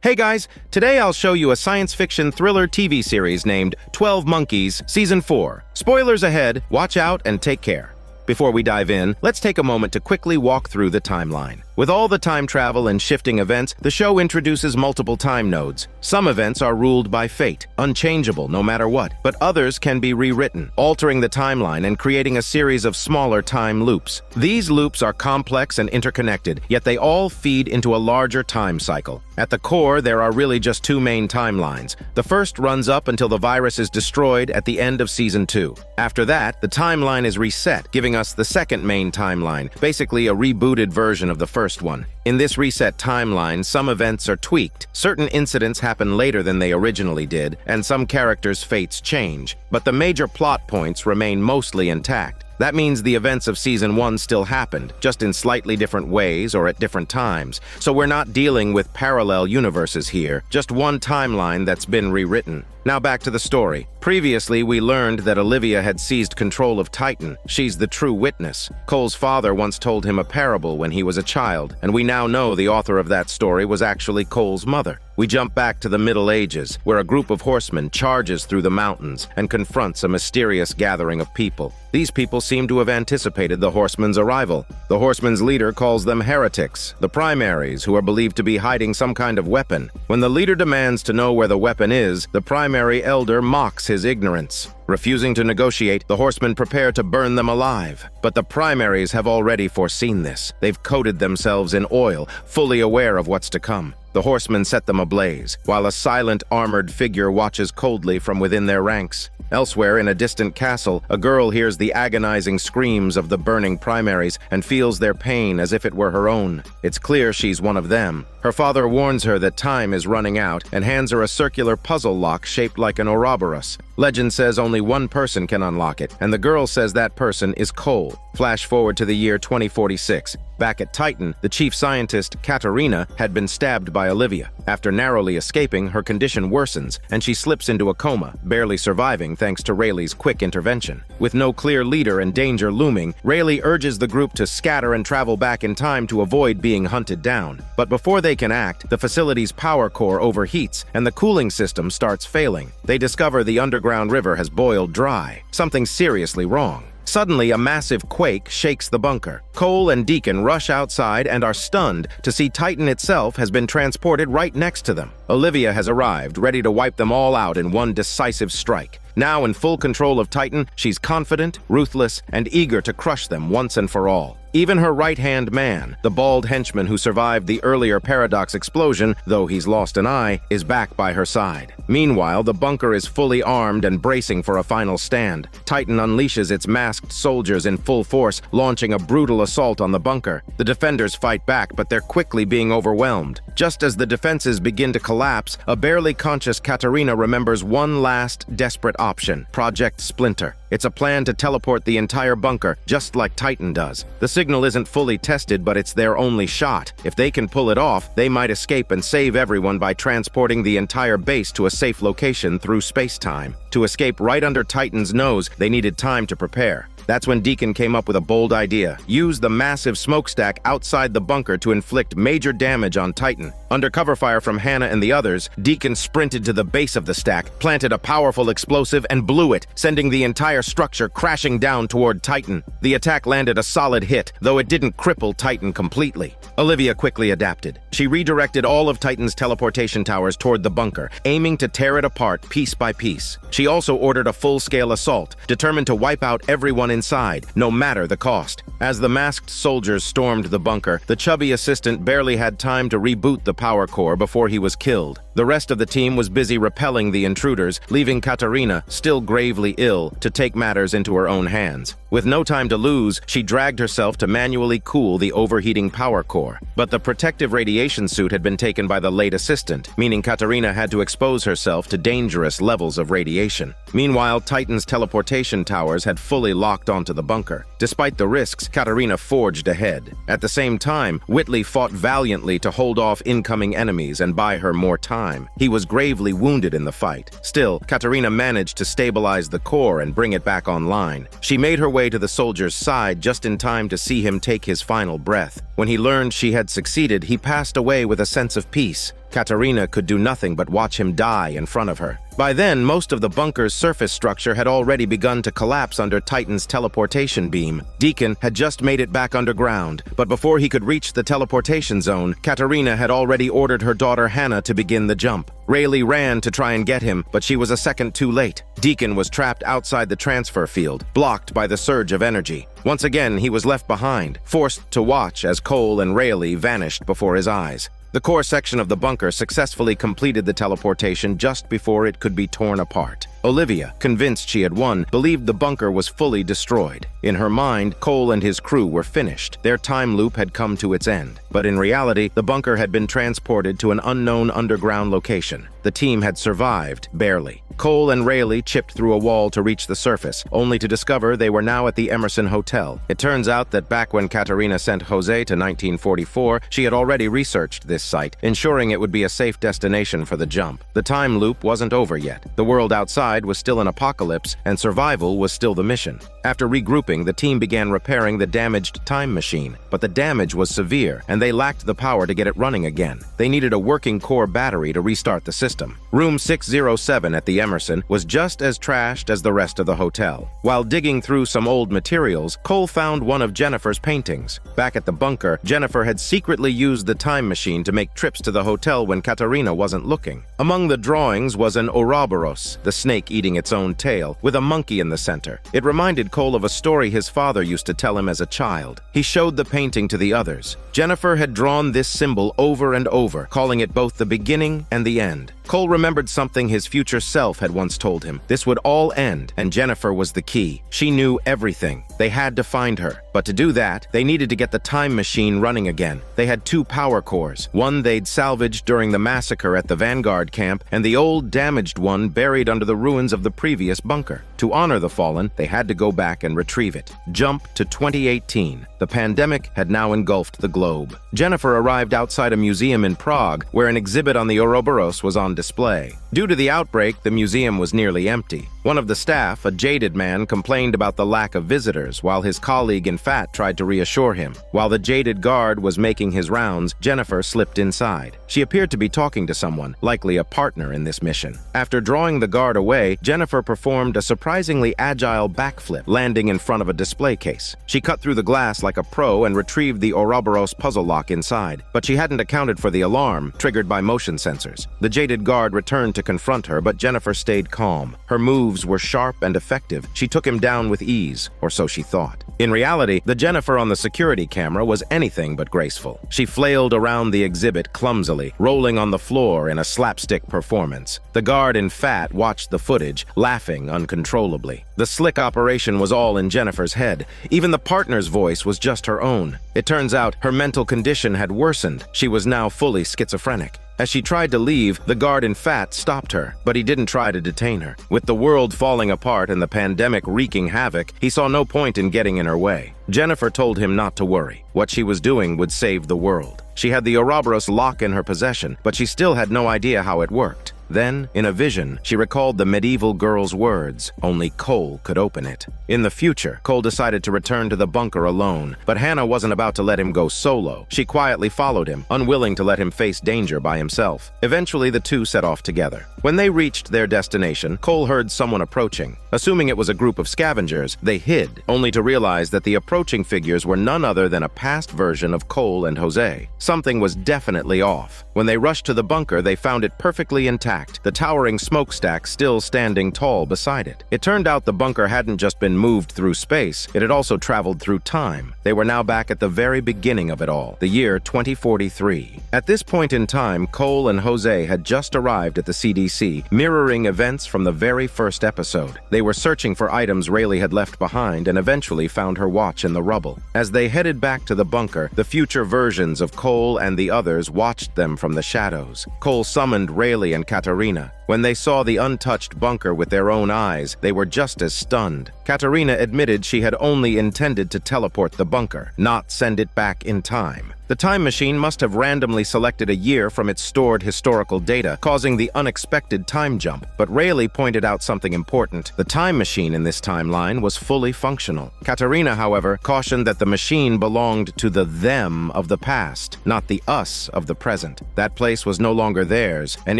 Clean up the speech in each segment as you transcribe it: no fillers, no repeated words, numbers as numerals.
Hey guys, today I'll show you a science fiction thriller TV series named 12 Monkeys Season 4. Spoilers ahead, watch out and take care. Before we dive in, let's take a moment to quickly walk through the timeline. With all the time travel and shifting events, the show introduces multiple time nodes. Some events are ruled by fate, unchangeable no matter what, but others can be rewritten, altering the timeline and creating a series of smaller time loops. These loops are complex and interconnected, yet they all feed into a larger time cycle. At the core, there are really just two main timelines. The first runs up until the virus is destroyed at the end of Season 2. After that, the timeline is reset, giving us the second main timeline, basically a rebooted version of the first one. In this reset timeline, some events are tweaked. Certain incidents happen later than they originally did, and some characters' fates change. But the major plot points remain mostly intact. That means the events of Season 1 still happened, just in slightly different ways or at different times. So we're not dealing with parallel universes here, just one timeline that's been rewritten. Now back to the story. Previously, we learned that Olivia had seized control of Titan. She's the true witness. Cole's father once told him a parable when he was a child, and we now know the author of that story was actually Cole's mother. We jump back to the Middle Ages, where a group of horsemen charges through the mountains and confronts a mysterious gathering of people. These people seem to have anticipated the horsemen's arrival. The horsemen's leader calls them heretics, the primaries, who are believed to be hiding some kind of weapon. When the leader demands to know where the weapon is, the primary elder mocks his ignorance. Refusing to negotiate, the horsemen prepare to burn them alive. But the primaries have already foreseen this. They've coated themselves in oil, fully aware of what's to come. The horsemen set them ablaze, while a silent, armored figure watches coldly from within their ranks. Elsewhere, in a distant castle, a girl hears the agonizing screams of the burning primaries and feels their pain as if it were her own. It's clear she's one of them. Her father warns her that time is running out and hands her a circular puzzle lock shaped like an Ouroboros. Legend says only one person can unlock it, and the girl says that person is Cole. Flash forward to the year 2046. Back at Titan, the chief scientist, Katarina, had been stabbed by Olivia. After narrowly escaping, her condition worsens, and she slips into a coma, barely surviving thanks to Rayleigh's quick intervention. With no clear leader and danger looming, Rayleigh urges the group to scatter and travel back in time to avoid being hunted down. But before they can act, the facility's power core overheats, and the cooling system starts failing. They discover the underground river has boiled dry. Something's seriously wrong. Suddenly, a massive quake shakes the bunker. Cole and Deacon rush outside and are stunned to see Titan itself has been transported right next to them. Olivia has arrived, ready to wipe them all out in one decisive strike. Now in full control of Titan, she's confident, ruthless, and eager to crush them once and for all. Even her right-hand man, the bald henchman who survived the earlier Paradox explosion, though he's lost an eye, is back by her side. Meanwhile, the bunker is fully armed and bracing for a final stand. Titan unleashes its masked soldiers in full force, launching a brutal assault on the bunker. The defenders fight back, but they're quickly being overwhelmed. Just as the defenses begin to collapse, a barely conscious Katarina remembers one last, desperate option: Project Splinter. It's a plan to teleport the entire bunker, just like Titan does. The signal isn't fully tested, but it's their only shot. If they can pull it off, they might escape and save everyone by transporting the entire base to a safe location through space-time. To escape right under Titan's nose, they needed time to prepare. That's when Deacon came up with a bold idea: use the massive smokestack outside the bunker to inflict major damage on Titan. Under cover fire from Hannah and the others, Deacon sprinted to the base of the stack, planted a powerful explosive, and blew it, sending the entire structure crashing down toward Titan. The attack landed a solid hit, though it didn't cripple Titan completely. Olivia quickly adapted. She redirected all of Titan's teleportation towers toward the bunker, aiming to tear it apart piece by piece. She also ordered a full-scale assault, determined to wipe out everyone inside, no matter the cost. As the masked soldiers stormed the bunker, the chubby assistant barely had time to reboot the power core before he was killed. The rest of the team was busy repelling the intruders, leaving Katarina, still gravely ill, to take matters into her own hands. With no time to lose, she dragged herself to manually cool the overheating power core. But the protective radiation suit had been taken by the late assistant, meaning Katarina had to expose herself to dangerous levels of radiation. Meanwhile, Titan's teleportation towers had fully locked onto the bunker. Despite the risks, Katarina forged ahead. At the same time, Whitley fought valiantly to hold off incoming enemies and buy her more time. time. He was gravely wounded in the fight. Still, Katerina managed to stabilize the core and bring it back online. She made her way to the soldier's side just in time to see him take his final breath. When he learned she had succeeded, he passed away with a sense of peace. Katerina could do nothing but watch him die in front of her. By then, most of the bunker's surface structure had already begun to collapse under Titan's teleportation beam. Deacon had just made it back underground, but before he could reach the teleportation zone, Katerina had already ordered her daughter Hannah to begin the jump. Rayleigh ran to try and get him, but she was a second too late. Deacon was trapped outside the transfer field, blocked by the surge of energy. Once again, he was left behind, forced to watch as Cole and Rayleigh vanished before his eyes. The core section of the bunker successfully completed the teleportation just before it could be torn apart. Olivia, convinced she had won, believed the bunker was fully destroyed. In her mind, Cole and his crew were finished. Their time loop had come to its end. But in reality, the bunker had been transported to an unknown underground location. The team had survived, barely. Cole and Rayleigh chipped through a wall to reach the surface, only to discover they were now at the Emerson Hotel. It turns out that back when Katerina sent Jose to 1944, she had already researched this site, ensuring it would be a safe destination for the jump. The time loop wasn't over yet. The world outside was still an apocalypse, and survival was still the mission. After regrouping, the team began repairing the damaged time machine, but the damage was severe, and they lacked the power to get it running again. They needed a working core battery to restart the system. Room 607 at the Emerson was just as trashed as the rest of the hotel. While digging through some old materials, Cole found one of Jennifer's paintings. Back at the bunker, Jennifer had secretly used the time machine to make trips to the hotel when Katerina wasn't looking. Among the drawings was an Ouroboros, the snake eating its own tail, with a monkey in the center. It reminded Cole of a story his father used to tell him as a child. He showed the painting to the others. Jennifer had drawn this symbol over and over, calling it both the beginning and the end. Cole remembered something his future self had once told him. This would all end, and Jennifer was the key. She knew everything. They had to find her. But to do that, they needed to get the time machine running again. They had two power cores. One they'd salvaged during the massacre at the Vanguard camp, and the old damaged one buried under the ruins of the previous bunker. To honor the fallen, they had to go back and retrieve it. Jump to 2018. The pandemic had now engulfed the globe. Jennifer arrived outside a museum in Prague, where an exhibit on the Ouroboros was on display. Due to the outbreak, the museum was nearly empty. One of the staff, a jaded man, complained about the lack of visitors, while his colleague in fat tried to reassure him. While the jaded guard was making his rounds, Jennifer slipped inside. She appeared to be talking to someone, likely a partner in this mission. After drawing the guard away, Jennifer performed a surprisingly agile backflip, landing in front of a display case. She cut through the glass like a pro and retrieved the Ouroboros puzzle lock inside, but she hadn't accounted for the alarm, triggered by motion sensors. The jaded guard returned to confront her, but Jennifer stayed calm. Her moves were sharp and effective. She took him down with ease, or so she thought. In reality, the Jennifer on the security camera was anything but graceful. She flailed around the exhibit clumsily, rolling on the floor in a slapstick performance. The guard in fat watched the footage, laughing uncontrollably. The slick operation was all in Jennifer's head. Even the partner's voice was just her own. It turns out her mental condition had worsened. She was now fully schizophrenic. As she tried to leave, the guard in fat stopped her, but he didn't try to detain her. With the world falling apart and the pandemic wreaking havoc, he saw no point in getting in her way. Jennifer told him not to worry. What she was doing would save the world. She had the Ouroboros lock in her possession, but she still had no idea how it worked. Then, in a vision, she recalled the medieval girl's words. Only Cole could open it. In the future, Cole decided to return to the bunker alone, but Hannah wasn't about to let him go solo. She quietly followed him, unwilling to let him face danger by himself. Eventually, the two set off together. When they reached their destination, Cole heard someone approaching. Assuming it was a group of scavengers, they hid, only to realize that the approaching figures were none other than a past version of Cole and Jose. Something was definitely off. When they rushed to the bunker, they found it perfectly intact, the towering smokestack still standing tall beside it. It turned out the bunker hadn't just been moved through space, it had also traveled through time. They were now back at the very beginning of it all, the year 2043. At this point in time, Cole and Jose had just arrived at the CDC, mirroring events from the very first episode. They were searching for items Rayleigh had left behind and eventually found her watch in the rubble. As they headed back to the bunker, the future versions of Cole and the others watched them from the shadows. Cole summoned Rayleigh and Katerina. When they saw the untouched bunker with their own eyes, they were just as stunned. Katerina admitted she had only intended to teleport the bunker, not send it back in time. The The time machine must have randomly selected a year from its stored historical data, causing the unexpected time jump. But Rayleigh pointed out something important. The time machine in this timeline was fully functional. Katerina, however, cautioned that the machine belonged to the them of the past, not the us of the present. That place was no longer theirs, and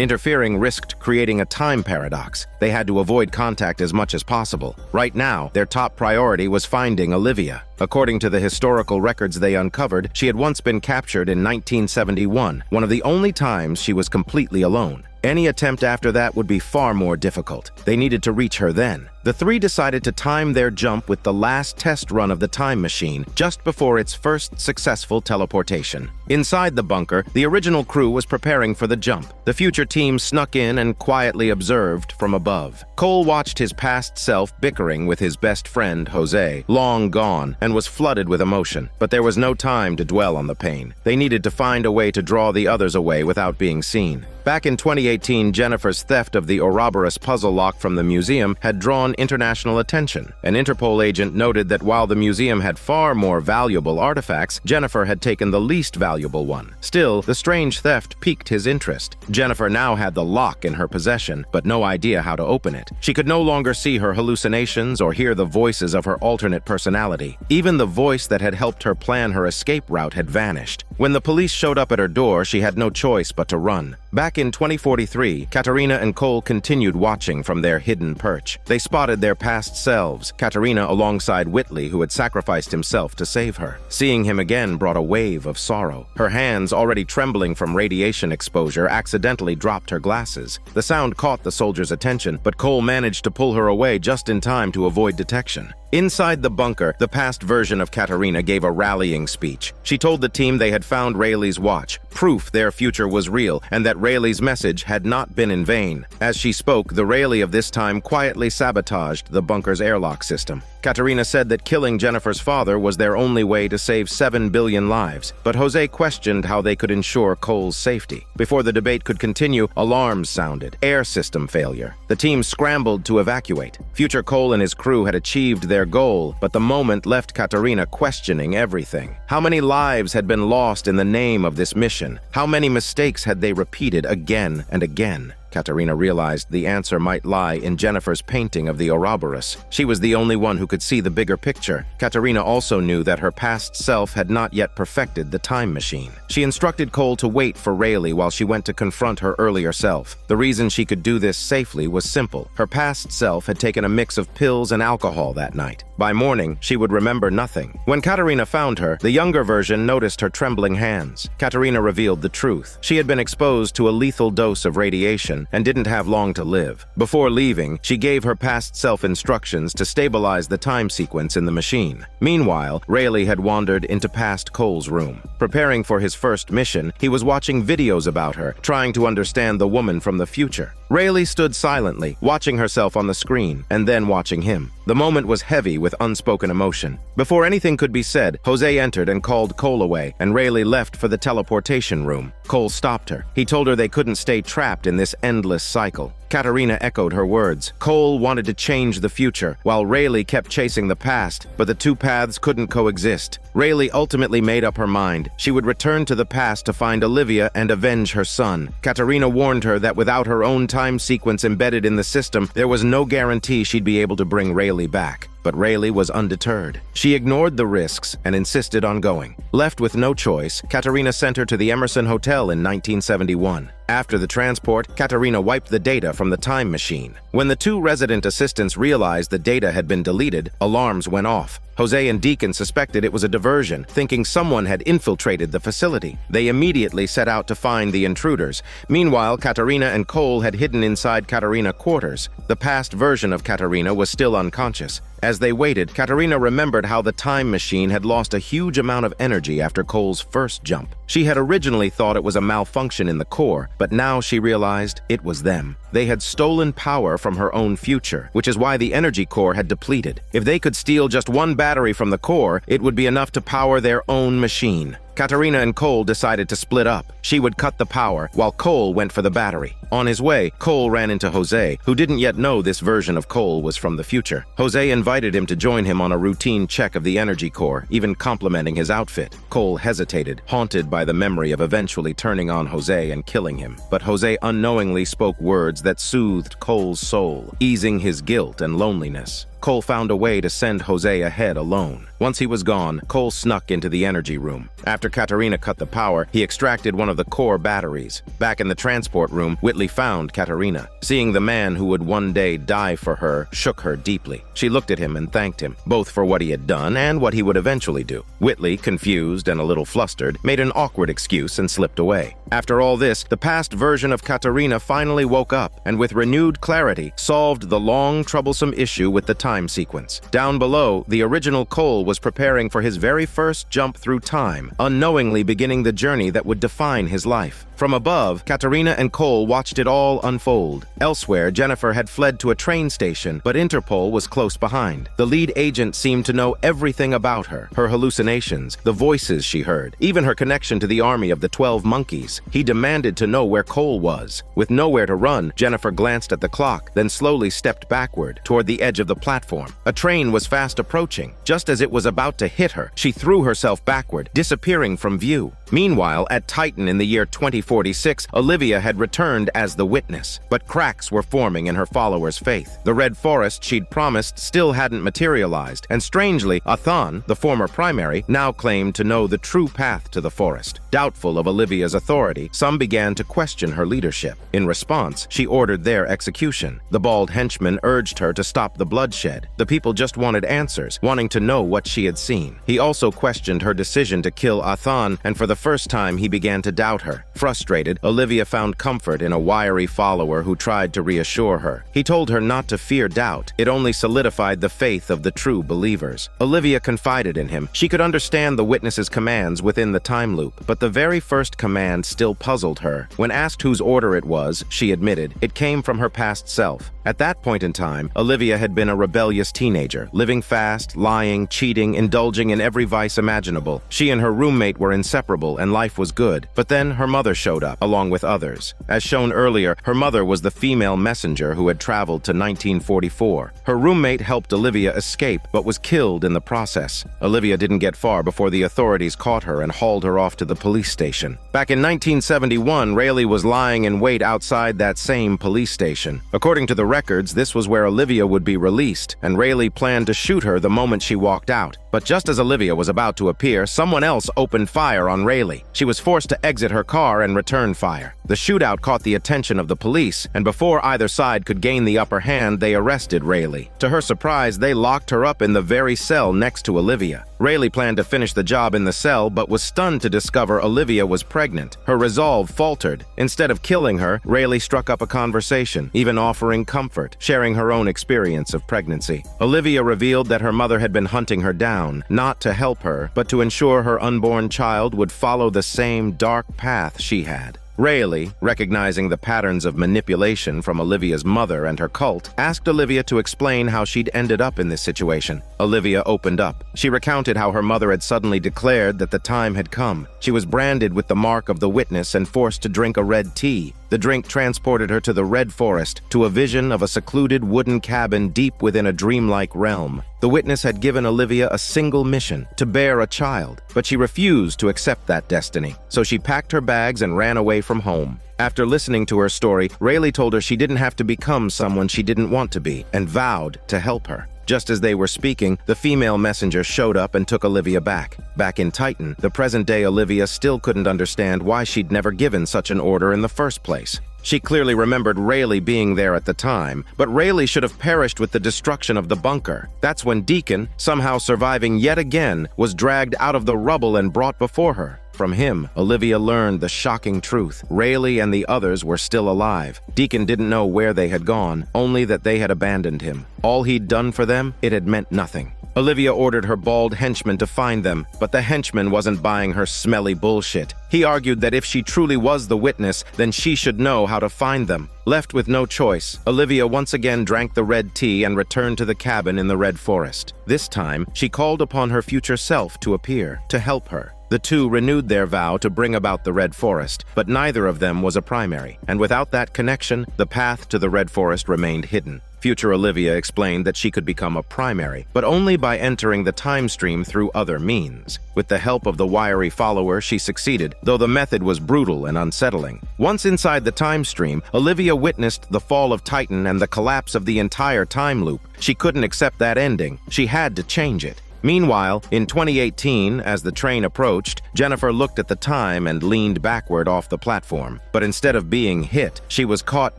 interfering risked creating a time paradox. They had to avoid contact as much as possible. Right now, their top priority was finding Olivia. According to the historical records they uncovered, she had once been captured in 1971, one of the only times she was completely alone. Any attempt after that would be far more difficult. They needed to reach her then. The three decided to time their jump with the last test run of the time machine, just before its first successful teleportation. Inside the bunker, the original crew was preparing for the jump. The future team snuck in and quietly observed from above. Cole watched his past self bickering with his best friend, Jose, long gone, and was flooded with emotion. But there was no time to dwell on the pain. They needed to find a way to draw the others away without being seen. Back in 2018, Jennifer's theft of the Ouroboros puzzle lock from the museum had drawn international attention. An Interpol agent noted that while the museum had far more valuable artifacts, Jennifer had taken the least valuable one. Still, the strange theft piqued his interest. Jennifer now had the lock in her possession, but no idea how to open it. She could no longer see her hallucinations or hear the voices of her alternate personality. Even the voice that had helped her plan her escape route had vanished. When the police showed up at her door, she had no choice but to run. Back in 2043, Katerina and Cole continued watching from their hidden perch. They spotted their past selves, Katerina alongside Whitley, who had sacrificed himself to save her. Seeing him again brought a wave of sorrow. Her hands, already trembling from radiation exposure, accidentally dropped her glasses. The sound caught the soldier's attention, but Cole managed to pull her away just in time to avoid detection. Inside the bunker, the past version of Katerina gave a rallying speech. She told the team they had found Rayleigh's watch, proof their future was real, and that Rayleigh's message had not been in vain. As she spoke, the Rayleigh of this time quietly sabotaged the bunker's airlock system. Katerina said that killing Jennifer's father was their only way to save 7 billion lives, but Jose questioned how they could ensure Cole's safety. Before the debate could continue, alarms sounded. Air system failure. The team scrambled to evacuate. Future Cole and his crew had achieved their goal, but the moment left Katerina questioning everything. How many lives had been lost in the name of this mission? How many mistakes had they repeated again and again? Katerina realized the answer might lie in Jennifer's painting of the Ouroboros. She was the only one who could see the bigger picture. Katerina also knew that her past self had not yet perfected the time machine. She instructed Cole to wait for Rayleigh while she went to confront her earlier self. The reason she could do this safely was simple. Her past self had taken a mix of pills and alcohol that night. By morning, she would remember nothing. When Katerina found her, the younger version noticed her trembling hands. Katerina revealed the truth. She had been exposed to a lethal dose of radiation and didn't have long to live. Before leaving, she gave her past self instructions to stabilize the time sequence in the machine. Meanwhile, Rayleigh had wandered into past Cole's room. Preparing for his first mission, he was watching videos about her, trying to understand the woman from the future. Rayleigh stood silently, watching herself on the screen, and then watching him. The moment was heavy with unspoken emotion. Before anything could be said, Jose entered and called Cole away, and Rayleigh left for the teleportation room. Cole stopped her. He told her they couldn't stay trapped in this endless cycle. Katerina echoed her words. Cole wanted to change the future, while Rayleigh kept chasing the past, but the two paths couldn't coexist. Rayleigh ultimately made up her mind. She would return to the past to find Olivia and avenge her son. Katerina warned her that without her own time sequence embedded in the system, there was no guarantee she'd be able to bring Rayleigh back. But Rayleigh was undeterred. She ignored the risks and insisted on going. Left with no choice, Katerina sent her to the Emerson Hotel in 1971. After the transport, Katerina wiped the data from the time machine. When the two resident assistants realized the data had been deleted, alarms went off. Jose and Deacon suspected it was a diversion, thinking someone had infiltrated the facility. They immediately set out to find the intruders. Meanwhile, Katerina and Cole had hidden inside Katerina's quarters. The past version of Katerina was still unconscious. As they waited, Katerina remembered how the time machine had lost a huge amount of energy after Cole's first jump. She had originally thought it was a malfunction in the core, but now she realized it was them. They had stolen power from her own future, which is why the energy core had depleted. If they could steal just one battery from the core, it would be enough to power their own machine. Katerina and Cole decided to split up. She would cut the power, while Cole went for the battery. On his way, Cole ran into Jose, who didn't yet know this version of Cole was from the future. Jose invited him to join him on a routine check of the energy core, even complimenting his outfit. Cole hesitated, haunted by the memory of eventually turning on Jose and killing him. But Jose unknowingly spoke words that soothed Cole's soul, easing his guilt and loneliness. Cole found a way to send Jose ahead alone. Once he was gone, Cole snuck into the energy room. After Katerina cut the power, he extracted one of the core batteries. Back in the transport room, Whitley found Katerina. Seeing the man who would one day die for her shook her deeply. She looked at him and thanked him, both for what he had done and what he would eventually do. Whitley, confused and a little flustered, made an awkward excuse and slipped away. After all this, the past version of Katerina finally woke up and with renewed clarity solved the long, troublesome issue with the time sequence. Down below, the original Cole was preparing for his very first jump through time, unknowingly beginning the journey that would define his life. From above, Katerina and Cole watched it all unfold. Elsewhere, Jennifer had fled to a train station, but Interpol was close behind. The lead agent seemed to know everything about her, her hallucinations, the voices she heard, even her connection to the army of the 12 monkeys. He demanded to know where Cole was. With nowhere to run, Jennifer glanced at the clock, then slowly stepped backward, toward the edge of the platform. A train was fast approaching. Just as it was about to hit her, she threw herself backward, disappearing from view. Meanwhile, at Titan in the year 2046, Olivia had returned as the witness, but cracks were forming in her followers' faith. The red forest she'd promised still hadn't materialized, and strangely, Athan, the former primary, now claimed to know the true path to the forest. Doubtful of Olivia's authority, some began to question her leadership. In response, she ordered their execution. The bald henchman urged her to stop the bloodshed. The people just wanted answers, wanting to know what she had seen. He also questioned her decision to kill Athan, and for the first time he began to doubt her. Frustrated, Olivia found comfort in a wiry follower who tried to reassure her. He told her not to fear doubt. It only solidified the faith of the true believers. Olivia confided in him. She could understand the witness's commands within the time loop, but the very first command still puzzled her. When asked whose order it was, she admitted it came from her past self. At that point in time, Olivia had been a rebellious teenager, living fast, lying, cheating, indulging in every vice imaginable. She and her roommate were inseparable and life was good. But then her mother showed up, along with others. As shown earlier, her mother was the female messenger who had traveled to 1944. Her roommate helped Olivia escape, but was killed in the process. Olivia didn't get far before the authorities caught her and hauled her off to the police station. Back in 1971, Rayleigh was lying in wait outside that same police station. According to the records, this was where Olivia would be released, and Rayleigh planned to shoot her the moment she walked out. But just as Olivia was about to appear, someone else opened fire on Rayleigh. She was forced to exit her car and return fire. The shootout caught the attention of the police, and before either side could gain the upper hand, they arrested Rayleigh. To her surprise, they locked her up in the very cell next to Olivia. Rayleigh planned to finish the job in the cell, but was stunned to discover Olivia was pregnant. Her resolve faltered. Instead of killing her, Rayleigh struck up a conversation, even offering comfort, sharing her own experience of pregnancy. Olivia revealed that her mother had been hunting her down, not to help her, but to ensure her unborn child would follow the same dark path she had. Rayleigh, recognizing the patterns of manipulation from Olivia's mother and her cult, asked Olivia to explain how she'd ended up in this situation. Olivia opened up. She recounted how her mother had suddenly declared that the time had come. She was branded with the mark of the witness and forced to drink a red tea. The drink transported her to the red forest, to a vision of a secluded wooden cabin deep within a dreamlike realm. The witness had given Olivia a single mission, to bear a child, but she refused to accept that destiny. So she packed her bags and ran away from home. After listening to her story, Rayleigh told her she didn't have to become someone she didn't want to be, and vowed to help her. Just as they were speaking, the female messenger showed up and took Olivia back. Back in Titan, the present-day Olivia still couldn't understand why she'd never given such an order in the first place. She clearly remembered Rayleigh being there at the time, but Rayleigh should have perished with the destruction of the bunker. That's when Deacon, somehow surviving yet again, was dragged out of the rubble and brought before her. From him, Olivia learned the shocking truth. Rayleigh and the others were still alive. Deacon didn't know where they had gone, only that they had abandoned him. All he'd done for them, it had meant nothing. Olivia ordered her bald henchman to find them, but the henchman wasn't buying her smelly bullshit. He argued that if she truly was the witness, then she should know how to find them. Left with no choice, Olivia once again drank the red tea and returned to the cabin in the red forest. This time, she called upon her future self to appear, to help her. The two renewed their vow to bring about the Red Forest, but neither of them was a primary, and without that connection, the path to the Red Forest remained hidden. Future Olivia explained that she could become a primary, but only by entering the time stream through other means. With the help of the wiry follower, she succeeded, though the method was brutal and unsettling. Once inside the time stream, Olivia witnessed the fall of Titan and the collapse of the entire time loop. She couldn't accept that ending. She had to change it. Meanwhile, in 2018, as the train approached, Jennifer looked at the time and leaned backward off the platform. But instead of being hit, she was caught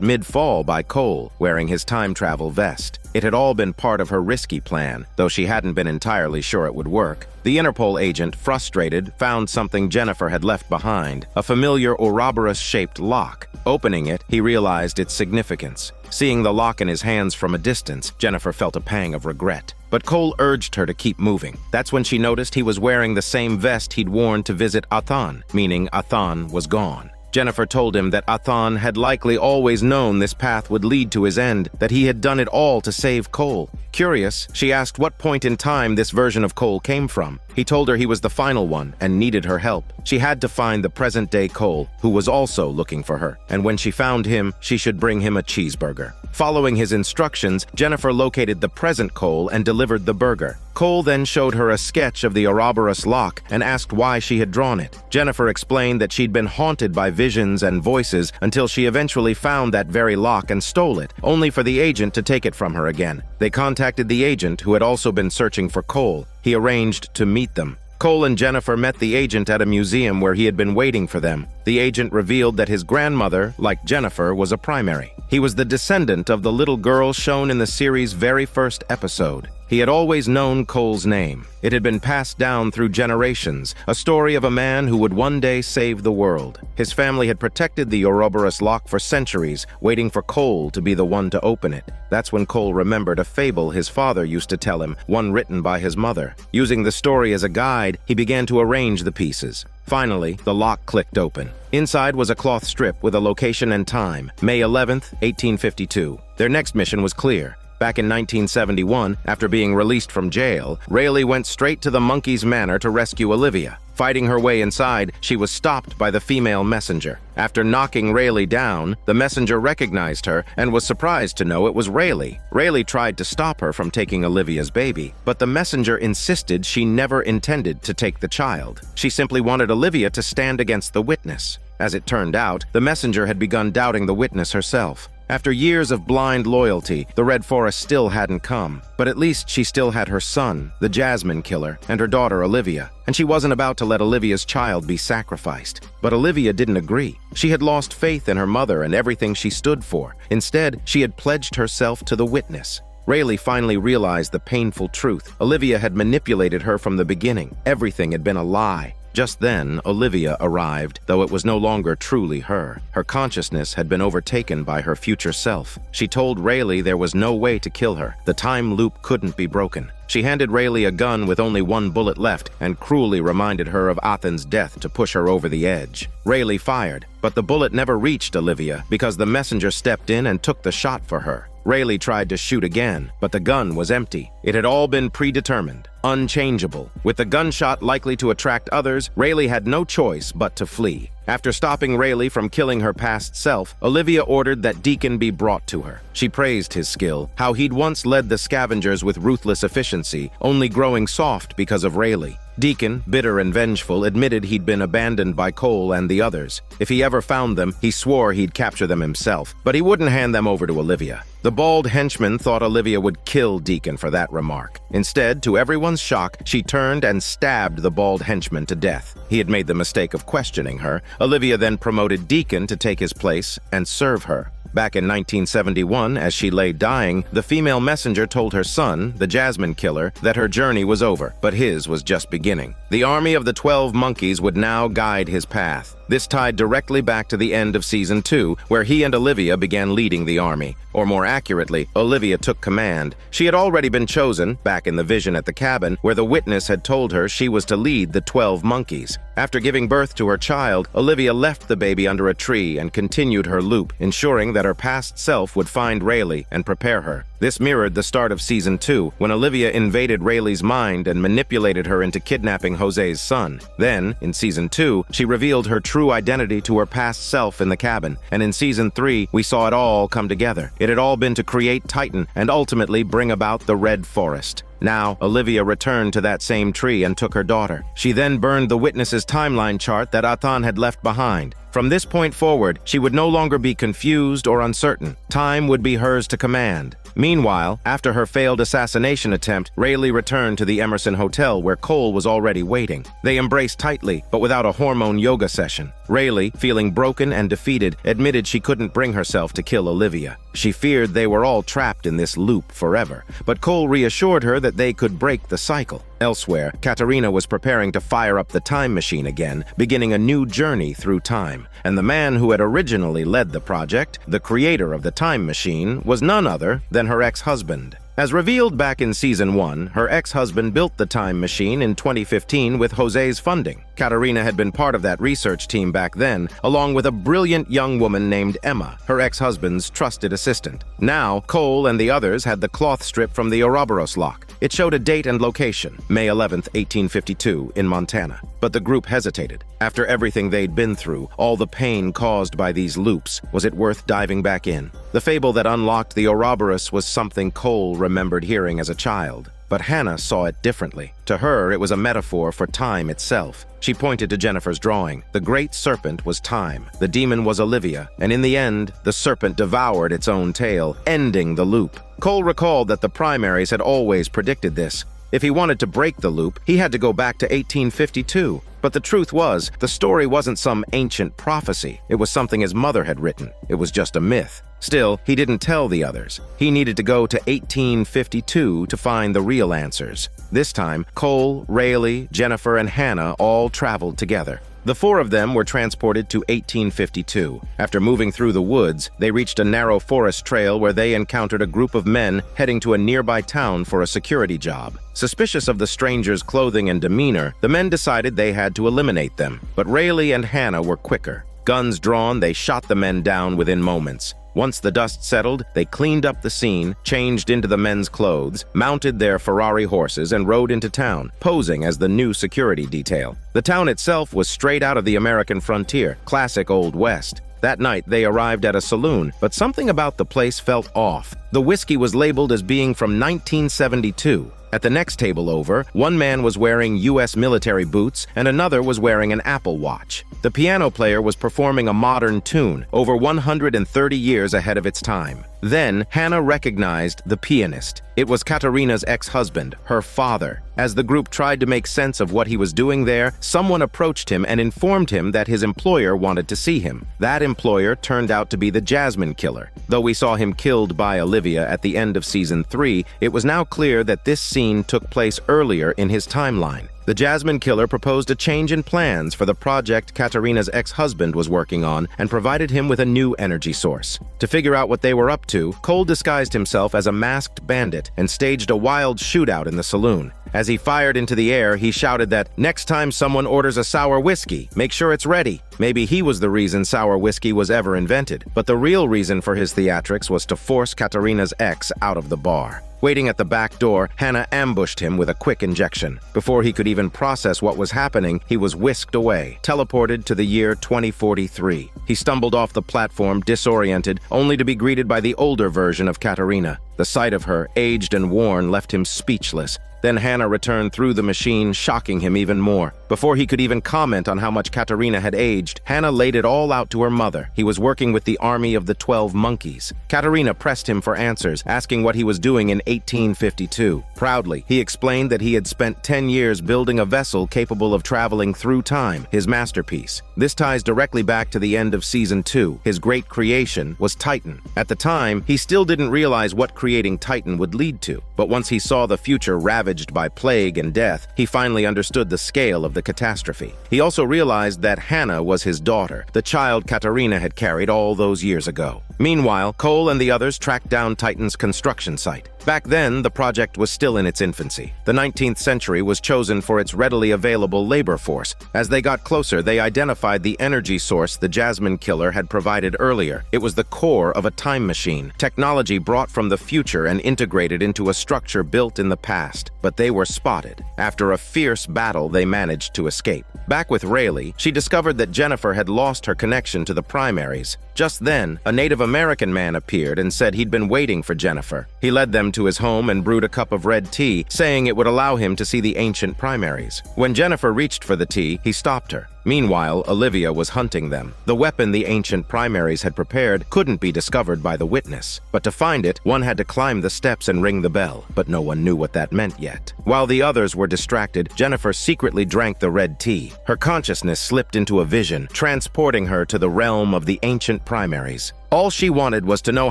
mid-fall by Cole, wearing his time travel vest. It had all been part of her risky plan, though she hadn't been entirely sure it would work. The Interpol agent, frustrated, found something Jennifer had left behind, a familiar Ouroboros-shaped lock. Opening it, he realized its significance. Seeing the lock in his hands from a distance, Jennifer felt a pang of regret. But Cole urged her to keep moving. That's when she noticed he was wearing the same vest he'd worn to visit Athan, meaning Athan was gone. Jennifer told him that Athan had likely always known this path would lead to his end, that he had done it all to save Cole. Curious, she asked what point in time this version of Cole came from. He told her he was the final one and needed her help. She had to find the present-day Cole, who was also looking for her, and when she found him, she should bring him a cheeseburger. Following his instructions, Jennifer located the present Cole and delivered the burger. Cole then showed her a sketch of the Ouroboros lock and asked why she had drawn it. Jennifer explained that she'd been haunted by visions and voices until she eventually found that very lock and stole it, only for the agent to take it from her again. They contacted the agent, who had also been searching for Cole. He arranged to meet them. Cole and Jennifer met the agent at a museum where he had been waiting for them. The agent revealed that his grandmother, like Jennifer, was a primary. He was the descendant of the little girl shown in the series' very first episode. He had always known Cole's name. It had been passed down through generations, a story of a man who would one day save the world. His family had protected the Ouroboros lock for centuries, waiting for Cole to be the one to open it. That's when Cole remembered a fable his father used to tell him, one written by his mother. Using the story as a guide, he began to arrange the pieces. Finally, the lock clicked open. Inside was a cloth strip with a location and time, May 11th, 1852. Their next mission was clear. Back in 1971, after being released from jail, Rayleigh went straight to the monkey's manor to rescue Olivia. Fighting her way inside, she was stopped by the female messenger. After knocking Rayleigh down, the messenger recognized her and was surprised to know it was Rayleigh. Rayleigh tried to stop her from taking Olivia's baby, but the messenger insisted she never intended to take the child. She simply wanted Olivia to stand against the witness. As it turned out, the messenger had begun doubting the witness herself. After years of blind loyalty, the Red Forest still hadn't come. But at least she still had her son, the Jasmine Killer, and her daughter Olivia. And she wasn't about to let Olivia's child be sacrificed. But Olivia didn't agree. She had lost faith in her mother and everything she stood for. Instead, she had pledged herself to the witness. Rayleigh finally realized the painful truth. Olivia had manipulated her from the beginning. Everything had been a lie. Just then, Olivia arrived, though it was no longer truly her. Her consciousness had been overtaken by her future self. She told Rayleigh there was no way to kill her. The time loop couldn't be broken. She handed Rayleigh a gun with only one bullet left and cruelly reminded her of Athan's death to push her over the edge. Rayleigh fired, but the bullet never reached Olivia because the messenger stepped in and took the shot for her. Rayleigh tried to shoot again, but the gun was empty. It had all been predetermined, unchangeable. With the gunshot likely to attract others, Rayleigh had no choice but to flee. After stopping Rayleigh from killing her past self, Olivia ordered that Deacon be brought to her. She praised his skill, how he'd once led the scavengers with ruthless efficiency, only growing soft because of Rayleigh. Deacon, bitter and vengeful, admitted he'd been abandoned by Cole and the others. If he ever found them, he swore he'd capture them himself, but he wouldn't hand them over to Olivia. The bald henchman thought Olivia would kill Deacon for that remark. Instead, to everyone's shock, she turned and stabbed the bald henchman to death. He had made the mistake of questioning her. Olivia then promoted Deacon to take his place and serve her. Back in 1971, as she lay dying, the female messenger told her son, the Jasmine Killer, that her journey was over, but his was just beginning. The army of the 12 monkeys would now guide his path. This tied directly back to the end of Season 2, where he and Olivia began leading the army. Or more accurately, Olivia took command. She had already been chosen, back in the vision at the cabin, where the witness had told her she was to lead the 12 monkeys. After giving birth to her child, Olivia left the baby under a tree and continued her loop, ensuring that her past self would find Rayleigh and prepare her. This mirrored the start of Season 2, when Olivia invaded Rayleigh's mind and manipulated her into kidnapping Jose's son. Then, in Season 2, she revealed her true identity to her past self in the cabin, and in Season 3, we saw it all come together. It had all been to create Titan and ultimately bring about the Red Forest. Now, Olivia returned to that same tree and took her daughter. She then burned the witness's timeline chart that Athan had left behind. From this point forward, she would no longer be confused or uncertain. Time would be hers to command. Meanwhile, after her failed assassination attempt, Rayleigh returned to the Emerson Hotel where Cole was already waiting. They embraced tightly, but without a hormone yoga session. Rayleigh, feeling broken and defeated, admitted she couldn't bring herself to kill Olivia. She feared they were all trapped in this loop forever, but Cole reassured her that they could break the cycle. Elsewhere, Katerina was preparing to fire up the time machine again, beginning a new journey through time. And the man who had originally led the project, the creator of the time machine, was none other than her ex-husband. As revealed back in Season 1, her ex-husband built the time machine in 2015 with Jose's funding. Katerina had been part of that research team back then, along with a brilliant young woman named Emma, her ex-husband's trusted assistant. Now, Cole and the others had the cloth strip from the Ouroboros lock. It showed a date and location, May 11, 1852, in Montana. But the group hesitated. After everything they'd been through, all the pain caused by these loops, was it worth diving back in? The fable that unlocked the Ouroboros was something Cole remembered hearing as a child. But Hannah saw it differently. To her, it was a metaphor for time itself. She pointed to Jennifer's drawing. The great serpent was time. The demon was Olivia. And in the end, the serpent devoured its own tail, ending the loop. Cole recalled that the primaries had always predicted this. If he wanted to break the loop, he had to go back to 1852. But the truth was, the story wasn't some ancient prophecy. It was something his mother had written. It was just a myth. Still, he didn't tell the others. He needed to go to 1852 to find the real answers. This time, Cole, Rayleigh, Jennifer, and Hannah all traveled together. The four of them were transported to 1852. After moving through the woods, they reached a narrow forest trail where they encountered a group of men heading to a nearby town for a security job. Suspicious of the strangers' clothing and demeanor, the men decided they had to eliminate them. But Rayleigh and Hannah were quicker. Guns drawn, they shot the men down within moments. Once the dust settled, they cleaned up the scene, changed into the men's clothes, mounted their Ferrari horses, and rode into town, posing as the new security detail. The town itself was straight out of the American frontier, classic Old West. That night, they arrived at a saloon, but something about the place felt off. The whiskey was labeled as being from 1972. At the next table over, one man was wearing U.S. military boots and another was wearing an Apple Watch. The piano player was performing a modern tune, over 130 years ahead of its time. Then, Hannah recognized the pianist. It was Katerina's ex-husband, her father. As the group tried to make sense of what he was doing there, someone approached him and informed him that his employer wanted to see him. That employer turned out to be the Jasmine Killer. Though we saw him killed by Olivia at the end of Season 3, it was now clear that this scene took place earlier in his timeline. The Jasmine Killer proposed a change in plans for the project Katerina's ex-husband was working on and provided him with a new energy source. To figure out what they were up to, Cole disguised himself as a masked bandit and staged a wild shootout in the saloon. As he fired into the air, he shouted that, "Next time someone orders a sour whiskey, make sure it's ready." Maybe he was the reason sour whiskey was ever invented, but the real reason for his theatrics was to force Katerina's ex out of the bar. Waiting at the back door, Hannah ambushed him with a quick injection. Before he could even process what was happening, he was whisked away, teleported to the year 2043. He stumbled off the platform, disoriented, only to be greeted by the older version of Katerina. The sight of her, aged and worn, left him speechless. Then Hannah returned through the machine, shocking him even more. Before he could even comment on how much Katerina had aged, Hannah laid it all out to her mother. He was working with the army of the 12 monkeys. Katerina pressed him for answers, asking what he was doing in 1852. Proudly, he explained that he had spent 10 years building a vessel capable of traveling through time, his masterpiece. This ties directly back to the end of Season 2. His great creation was Titan. At the time, he still didn't realize what creating Titan would lead to. But once he saw the future ravaged by plague and death, he finally understood the scale of the catastrophe. He also realized that Hannah was his daughter, the child Katerina had carried all those years ago. Meanwhile, Cole and the others tracked down Titan's construction site. Back then, the project was still in its infancy. The 19th century was chosen for its readily available labor force. As they got closer, they identified the energy source the Jasmine Killer had provided earlier. It was the core of a time machine, technology brought from the future and integrated into a structure built in the past. But they were spotted. After a fierce battle, they managed to escape. Back with Rayleigh, she discovered that Jennifer had lost her connection to the primaries. Just then, a Native American man appeared and said he'd been waiting for Jennifer. He led them to his home and brewed a cup of red tea, saying it would allow him to see the ancient primaries. When Jennifer reached for the tea, he stopped her. Meanwhile, Olivia was hunting them. The weapon the ancient primaries had prepared couldn't be discovered by the witness. But to find it, one had to climb the steps and ring the bell. But no one knew what that meant yet. While the others were distracted, Jennifer secretly drank the red tea. Her consciousness slipped into a vision, transporting her to the realm of the ancient primaries. All she wanted was to know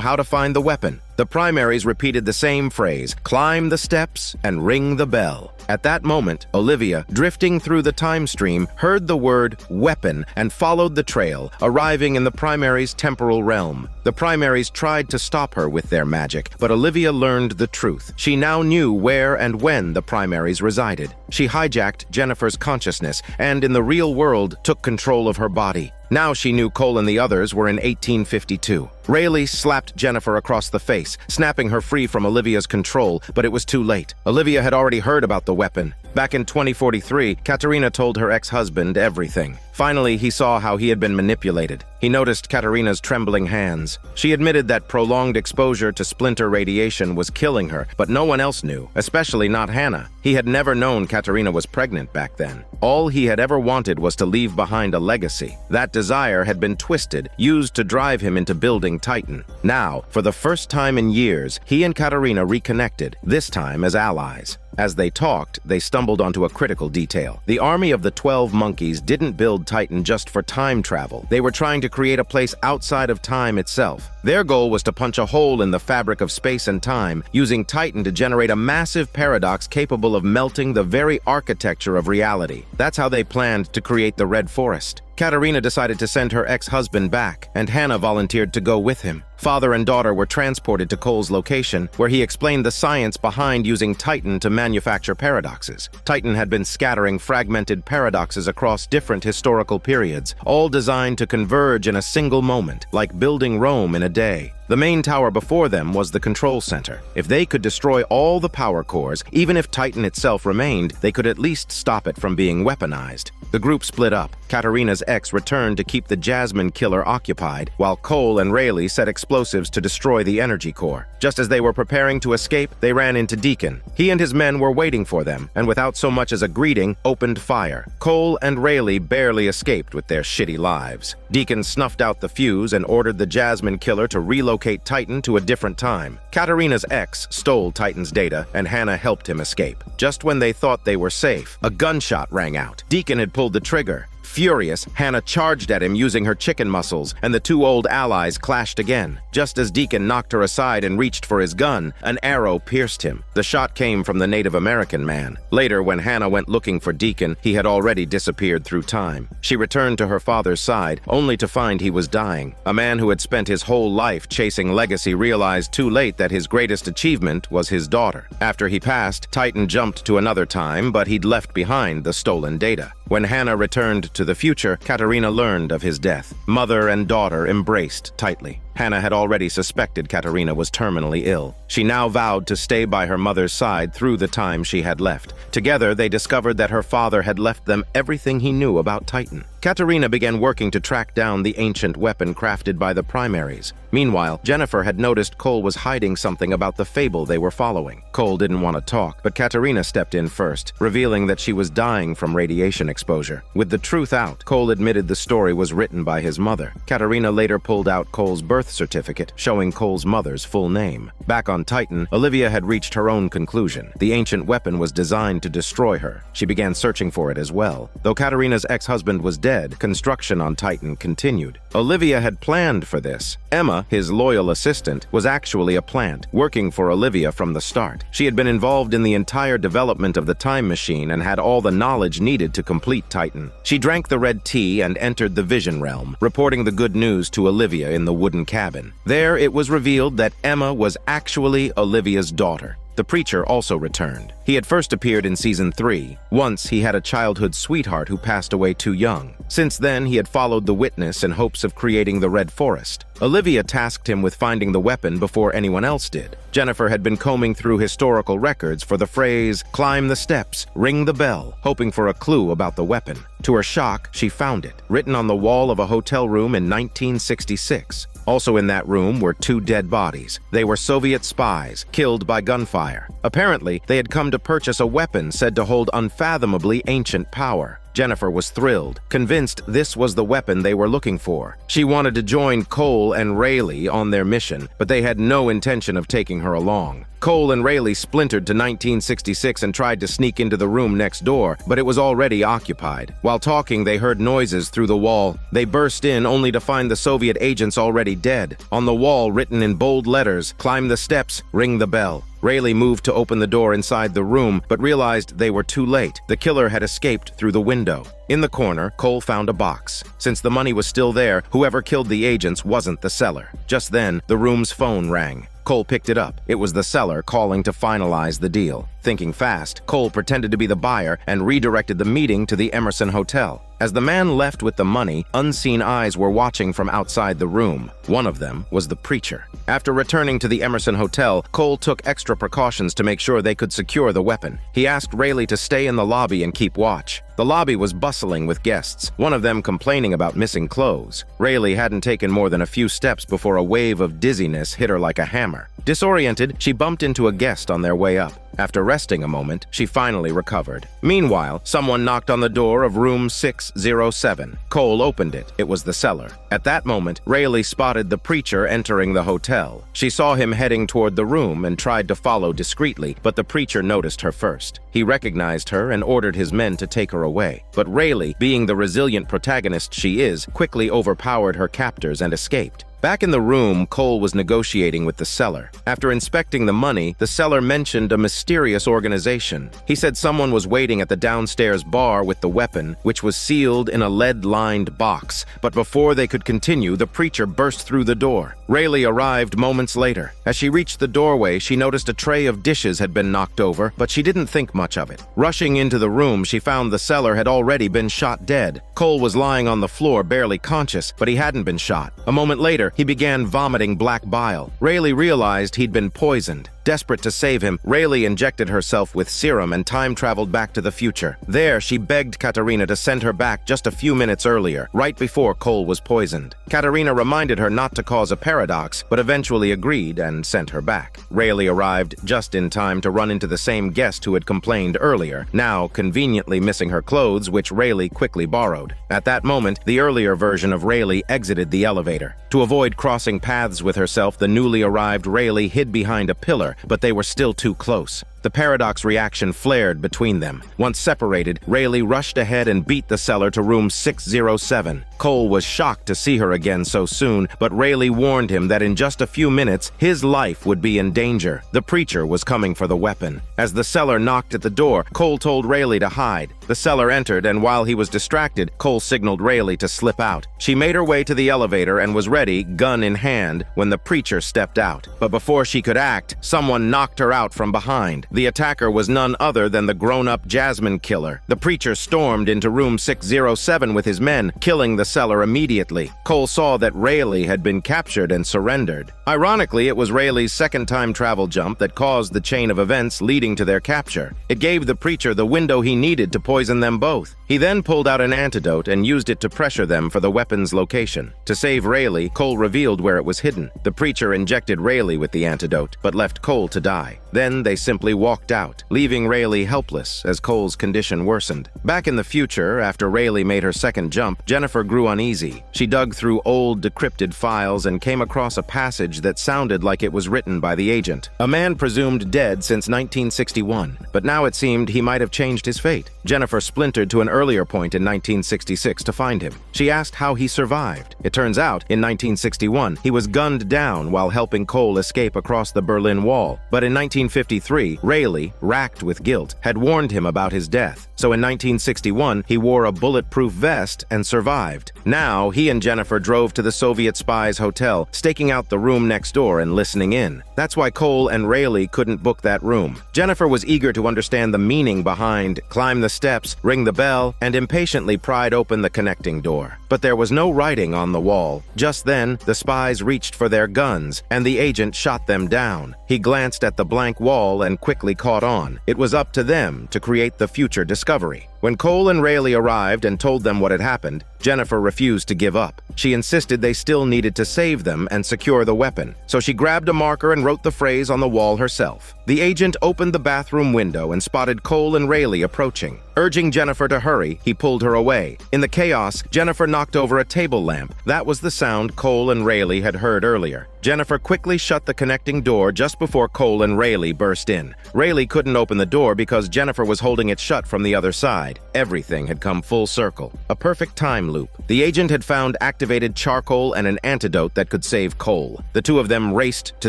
how to find the weapon. The primaries repeated the same phrase, climb the steps and ring the bell. At that moment, Olivia, drifting through the time stream, heard the word weapon and followed the trail, arriving in the primaries' temporal realm. The primaries tried to stop her with their magic, but Olivia learned the truth. She now knew where and when the primaries resided. She hijacked Jennifer's consciousness and, in the real world, took control of her body. Now she knew Cole and the others were in 1852. Rayleigh slapped Jennifer across the face, snapping her free from Olivia's control, but it was too late. Olivia had already heard about the weapon. Back in 2043, Katerina told her ex-husband everything. Finally, he saw how he had been manipulated. He noticed Katerina's trembling hands. She admitted that prolonged exposure to splinter radiation was killing her, but no one else knew, especially not Hannah. He had never known Katerina was pregnant back then. All he had ever wanted was to leave behind a legacy. That desire had been twisted, used to drive him into building Titan. Now, for the first time in years, he and Katerina reconnected, this time as allies. As they talked, they stumbled onto a critical detail. The army of the 12 monkeys didn't build Titan just for time travel. They were trying to create a place outside of time itself. Their goal was to punch a hole in the fabric of space and time, using Titan to generate a massive paradox capable of melting the very architecture of reality. That's how they planned to create the Red Forest. Katerina decided to send her ex-husband back, and Hannah volunteered to go with him. Father and daughter were transported to Cole's location, where he explained the science behind using Titan to manufacture paradoxes. Titan had been scattering fragmented paradoxes across different historical periods, all designed to converge in a single moment, like building Rome in a day. The main tower before them was the control center. If they could destroy all the power cores, even if Titan itself remained, they could at least stop it from being weaponized. The group split up. Katerina's ex returned to keep the Jasmine Killer occupied, while Cole and Rayleigh set explosives to destroy the energy core. Just as they were preparing to escape, they ran into Deacon. He and his men were waiting for them, and without so much as a greeting, opened fire. Cole and Rayleigh barely escaped with their shitty lives. Deacon snuffed out the fuse and ordered the Jasmine Killer to relocate Titan to a different time. Katerina's ex stole Titan's data, and Hannah helped him escape. Just when they thought they were safe, a gunshot rang out. Deacon had pulled the trigger. Furious, Hannah charged at him using her chicken muscles, and the two old allies clashed again. Just as Deacon knocked her aside and reached for his gun, an arrow pierced him. The shot came from the Native American man. Later, when Hannah went looking for Deacon, he had already disappeared through time. She returned to her father's side, only to find he was dying. A man who had spent his whole life chasing legacy realized too late that his greatest achievement was his daughter. After he passed, Titan jumped to another time, but he'd left behind the stolen data. When Hannah returned to the future, Katerina learned of his death. Mother and daughter embraced tightly. Hannah had already suspected Katerina was terminally ill. She now vowed to stay by her mother's side through the time she had left. Together, they discovered that her father had left them everything he knew about Titan. Katerina began working to track down the ancient weapon crafted by the primaries. Meanwhile, Jennifer had noticed Cole was hiding something about the fable they were following. Cole didn't want to talk, but Katerina stepped in first, revealing that she was dying from radiation exposure. With the truth out, Cole admitted the story was written by his mother. Katerina later pulled out Cole's birth certificate, showing Cole's mother's full name. Back on Titan, Olivia had reached her own conclusion. The ancient weapon was designed to destroy her. She began searching for it as well. Though Katerina's ex-husband was dead, construction on Titan continued. Olivia had planned for this. Emma, his loyal assistant, was actually a plant, working for Olivia from the start. She had been involved in the entire development of the time machine and had all the knowledge needed to complete Titan. She drank the red tea and entered the vision realm, reporting the good news to Olivia in the wooden cabin. There, it was revealed that Emma was actually Olivia's daughter. The preacher also returned. He had first appeared in season 3. Once, he had a childhood sweetheart who passed away too young. Since then, he had followed the witness in hopes of creating the Red Forest. Olivia tasked him with finding the weapon before anyone else did. Jennifer had been combing through historical records for the phrase, "climb the steps, ring the bell," hoping for a clue about the weapon. To her shock, she found it, written on the wall of a hotel room in 1966. Also in that room were 2 dead bodies. They were Soviet spies, killed by gunfire. Apparently, they had come to purchase a weapon said to hold unfathomably ancient power. Jennifer was thrilled, convinced this was the weapon they were looking for. She wanted to join Cole and Rayleigh on their mission, but they had no intention of taking her along. Cole and Rayleigh splintered to 1966 and tried to sneak into the room next door, but it was already occupied. While talking, they heard noises through the wall. They burst in only to find the Soviet agents already dead. On the wall, written in bold letters, "Climb the steps, ring the bell." Rayleigh moved to open the door inside the room, but realized they were too late. The killer had escaped through the window. In the corner, Cole found a box. Since the money was still there, whoever killed the agents wasn't the seller. Just then, the room's phone rang. Cole picked it up. It was the seller calling to finalize the deal. Thinking fast, Cole pretended to be the buyer and redirected the meeting to the Emerson Hotel. As the man left with the money, unseen eyes were watching from outside the room. One of them was the preacher. After returning to the Emerson Hotel, Cole took extra precautions to make sure they could secure the weapon. He asked Rayleigh to stay in the lobby and keep watch. The lobby was bustling with guests, one of them complaining about missing clothes. Rayleigh hadn't taken more than a few steps before a wave of dizziness hit her like a hammer. Disoriented, she bumped into a guest on their way up. After resting a moment, she finally recovered. Meanwhile, someone knocked on the door of room 607. Cole opened it. It was the seller. At that moment, Rayleigh spotted the preacher entering the hotel. She saw him heading toward the room and tried to follow discreetly, but the preacher noticed her first. He recognized her and ordered his men to take her away. But Rayleigh, being the resilient protagonist she is, quickly overpowered her captors and escaped. Back in the room, Cole was negotiating with the seller. After inspecting the money, the seller mentioned a mysterious organization. He said someone was waiting at the downstairs bar with the weapon, which was sealed in a lead-lined box. But before they could continue, the preacher burst through the door. Rayleigh arrived moments later. As she reached the doorway, she noticed a tray of dishes had been knocked over, but she didn't think much of it. Rushing into the room, she found the seller had already been shot dead. Cole was lying on the floor, barely conscious, but he hadn't been shot. A moment later, he began vomiting black bile. Rayleigh realized he'd been poisoned. Desperate to save him, Rayleigh injected herself with serum and time-traveled back to the future. There, she begged Katerina to send her back just a few minutes earlier, right before Cole was poisoned. Katerina reminded her not to cause a paradox, but eventually agreed and sent her back. Rayleigh arrived just in time to run into the same guest who had complained earlier, now conveniently missing her clothes, which Rayleigh quickly borrowed. At that moment, the earlier version of Rayleigh exited the elevator. To avoid crossing paths with herself, the newly arrived Rayleigh hid behind a pillar, but they were still too close. The paradox reaction flared between them. Once separated, Rayleigh rushed ahead and beat the seller to room 607. Cole was shocked to see her again so soon, but Rayleigh warned him that in just a few minutes, his life would be in danger. The preacher was coming for the weapon. As the seller knocked at the door, Cole told Rayleigh to hide. The seller entered, and while he was distracted, Cole signaled Rayleigh to slip out. She made her way to the elevator and was ready, gun in hand, when the preacher stepped out. But before she could act, someone knocked her out from behind. The attacker was none other than the grown-up Jasmine killer. The preacher stormed into room 607 with his men, killing the seller immediately. Cole saw that Rayleigh had been captured and surrendered. Ironically, it was Rayleigh's second time travel jump that caused the chain of events leading to their capture. It gave the preacher the window he needed to poison them both. He then pulled out an antidote and used it to pressure them for the weapon's location. To save Rayleigh, Cole revealed where it was hidden. The preacher injected Rayleigh with the antidote, but left Cole to die. Then they simply walked out, leaving Rayleigh helpless as Cole's condition worsened. Back in the future, after Rayleigh made her second jump, Jennifer grew uneasy. She dug through old, decrypted files and came across a passage that sounded like it was written by the agent. A man presumed dead since 1961, but now it seemed he might have changed his fate. Jennifer splintered to an earlier point in 1966 to find him. She asked how he survived. It turns out, in 1961, he was gunned down while helping Cole escape across the Berlin Wall. But in 1953, Rayleigh, racked with guilt, had warned him about his death, so in 1961 he wore a bulletproof vest and survived. Now, he and Jennifer drove to the Soviet spy's hotel, staking out the room next door and listening in. That's why Cole and Rayleigh couldn't book that room. Jennifer was eager to understand the meaning behind climb the steps, ring the bell, and impatiently pried open the connecting door. But there was no writing on the wall. Just then, the spies reached for their guns, and the agent shot them down. He glanced at the blank wall and quickly caught on. It was up to them to create the future discovery. When Cole and Rayleigh arrived and told them what had happened, Jennifer refused to give up. She insisted they still needed to save them and secure the weapon, so she grabbed a marker and wrote the phrase on the wall herself. The agent opened the bathroom window and spotted Cole and Rayleigh approaching. Urging Jennifer to hurry, he pulled her away. In the chaos, Jennifer knocked over a table lamp. That was the sound Cole and Rayleigh had heard earlier. Jennifer quickly shut the connecting door just before Cole and Rayleigh burst in. Rayleigh couldn't open the door because Jennifer was holding it shut from the other side. Everything had come full circle. A perfect time loop. The agent had found activated charcoal and an antidote that could save Cole. The two of them raced to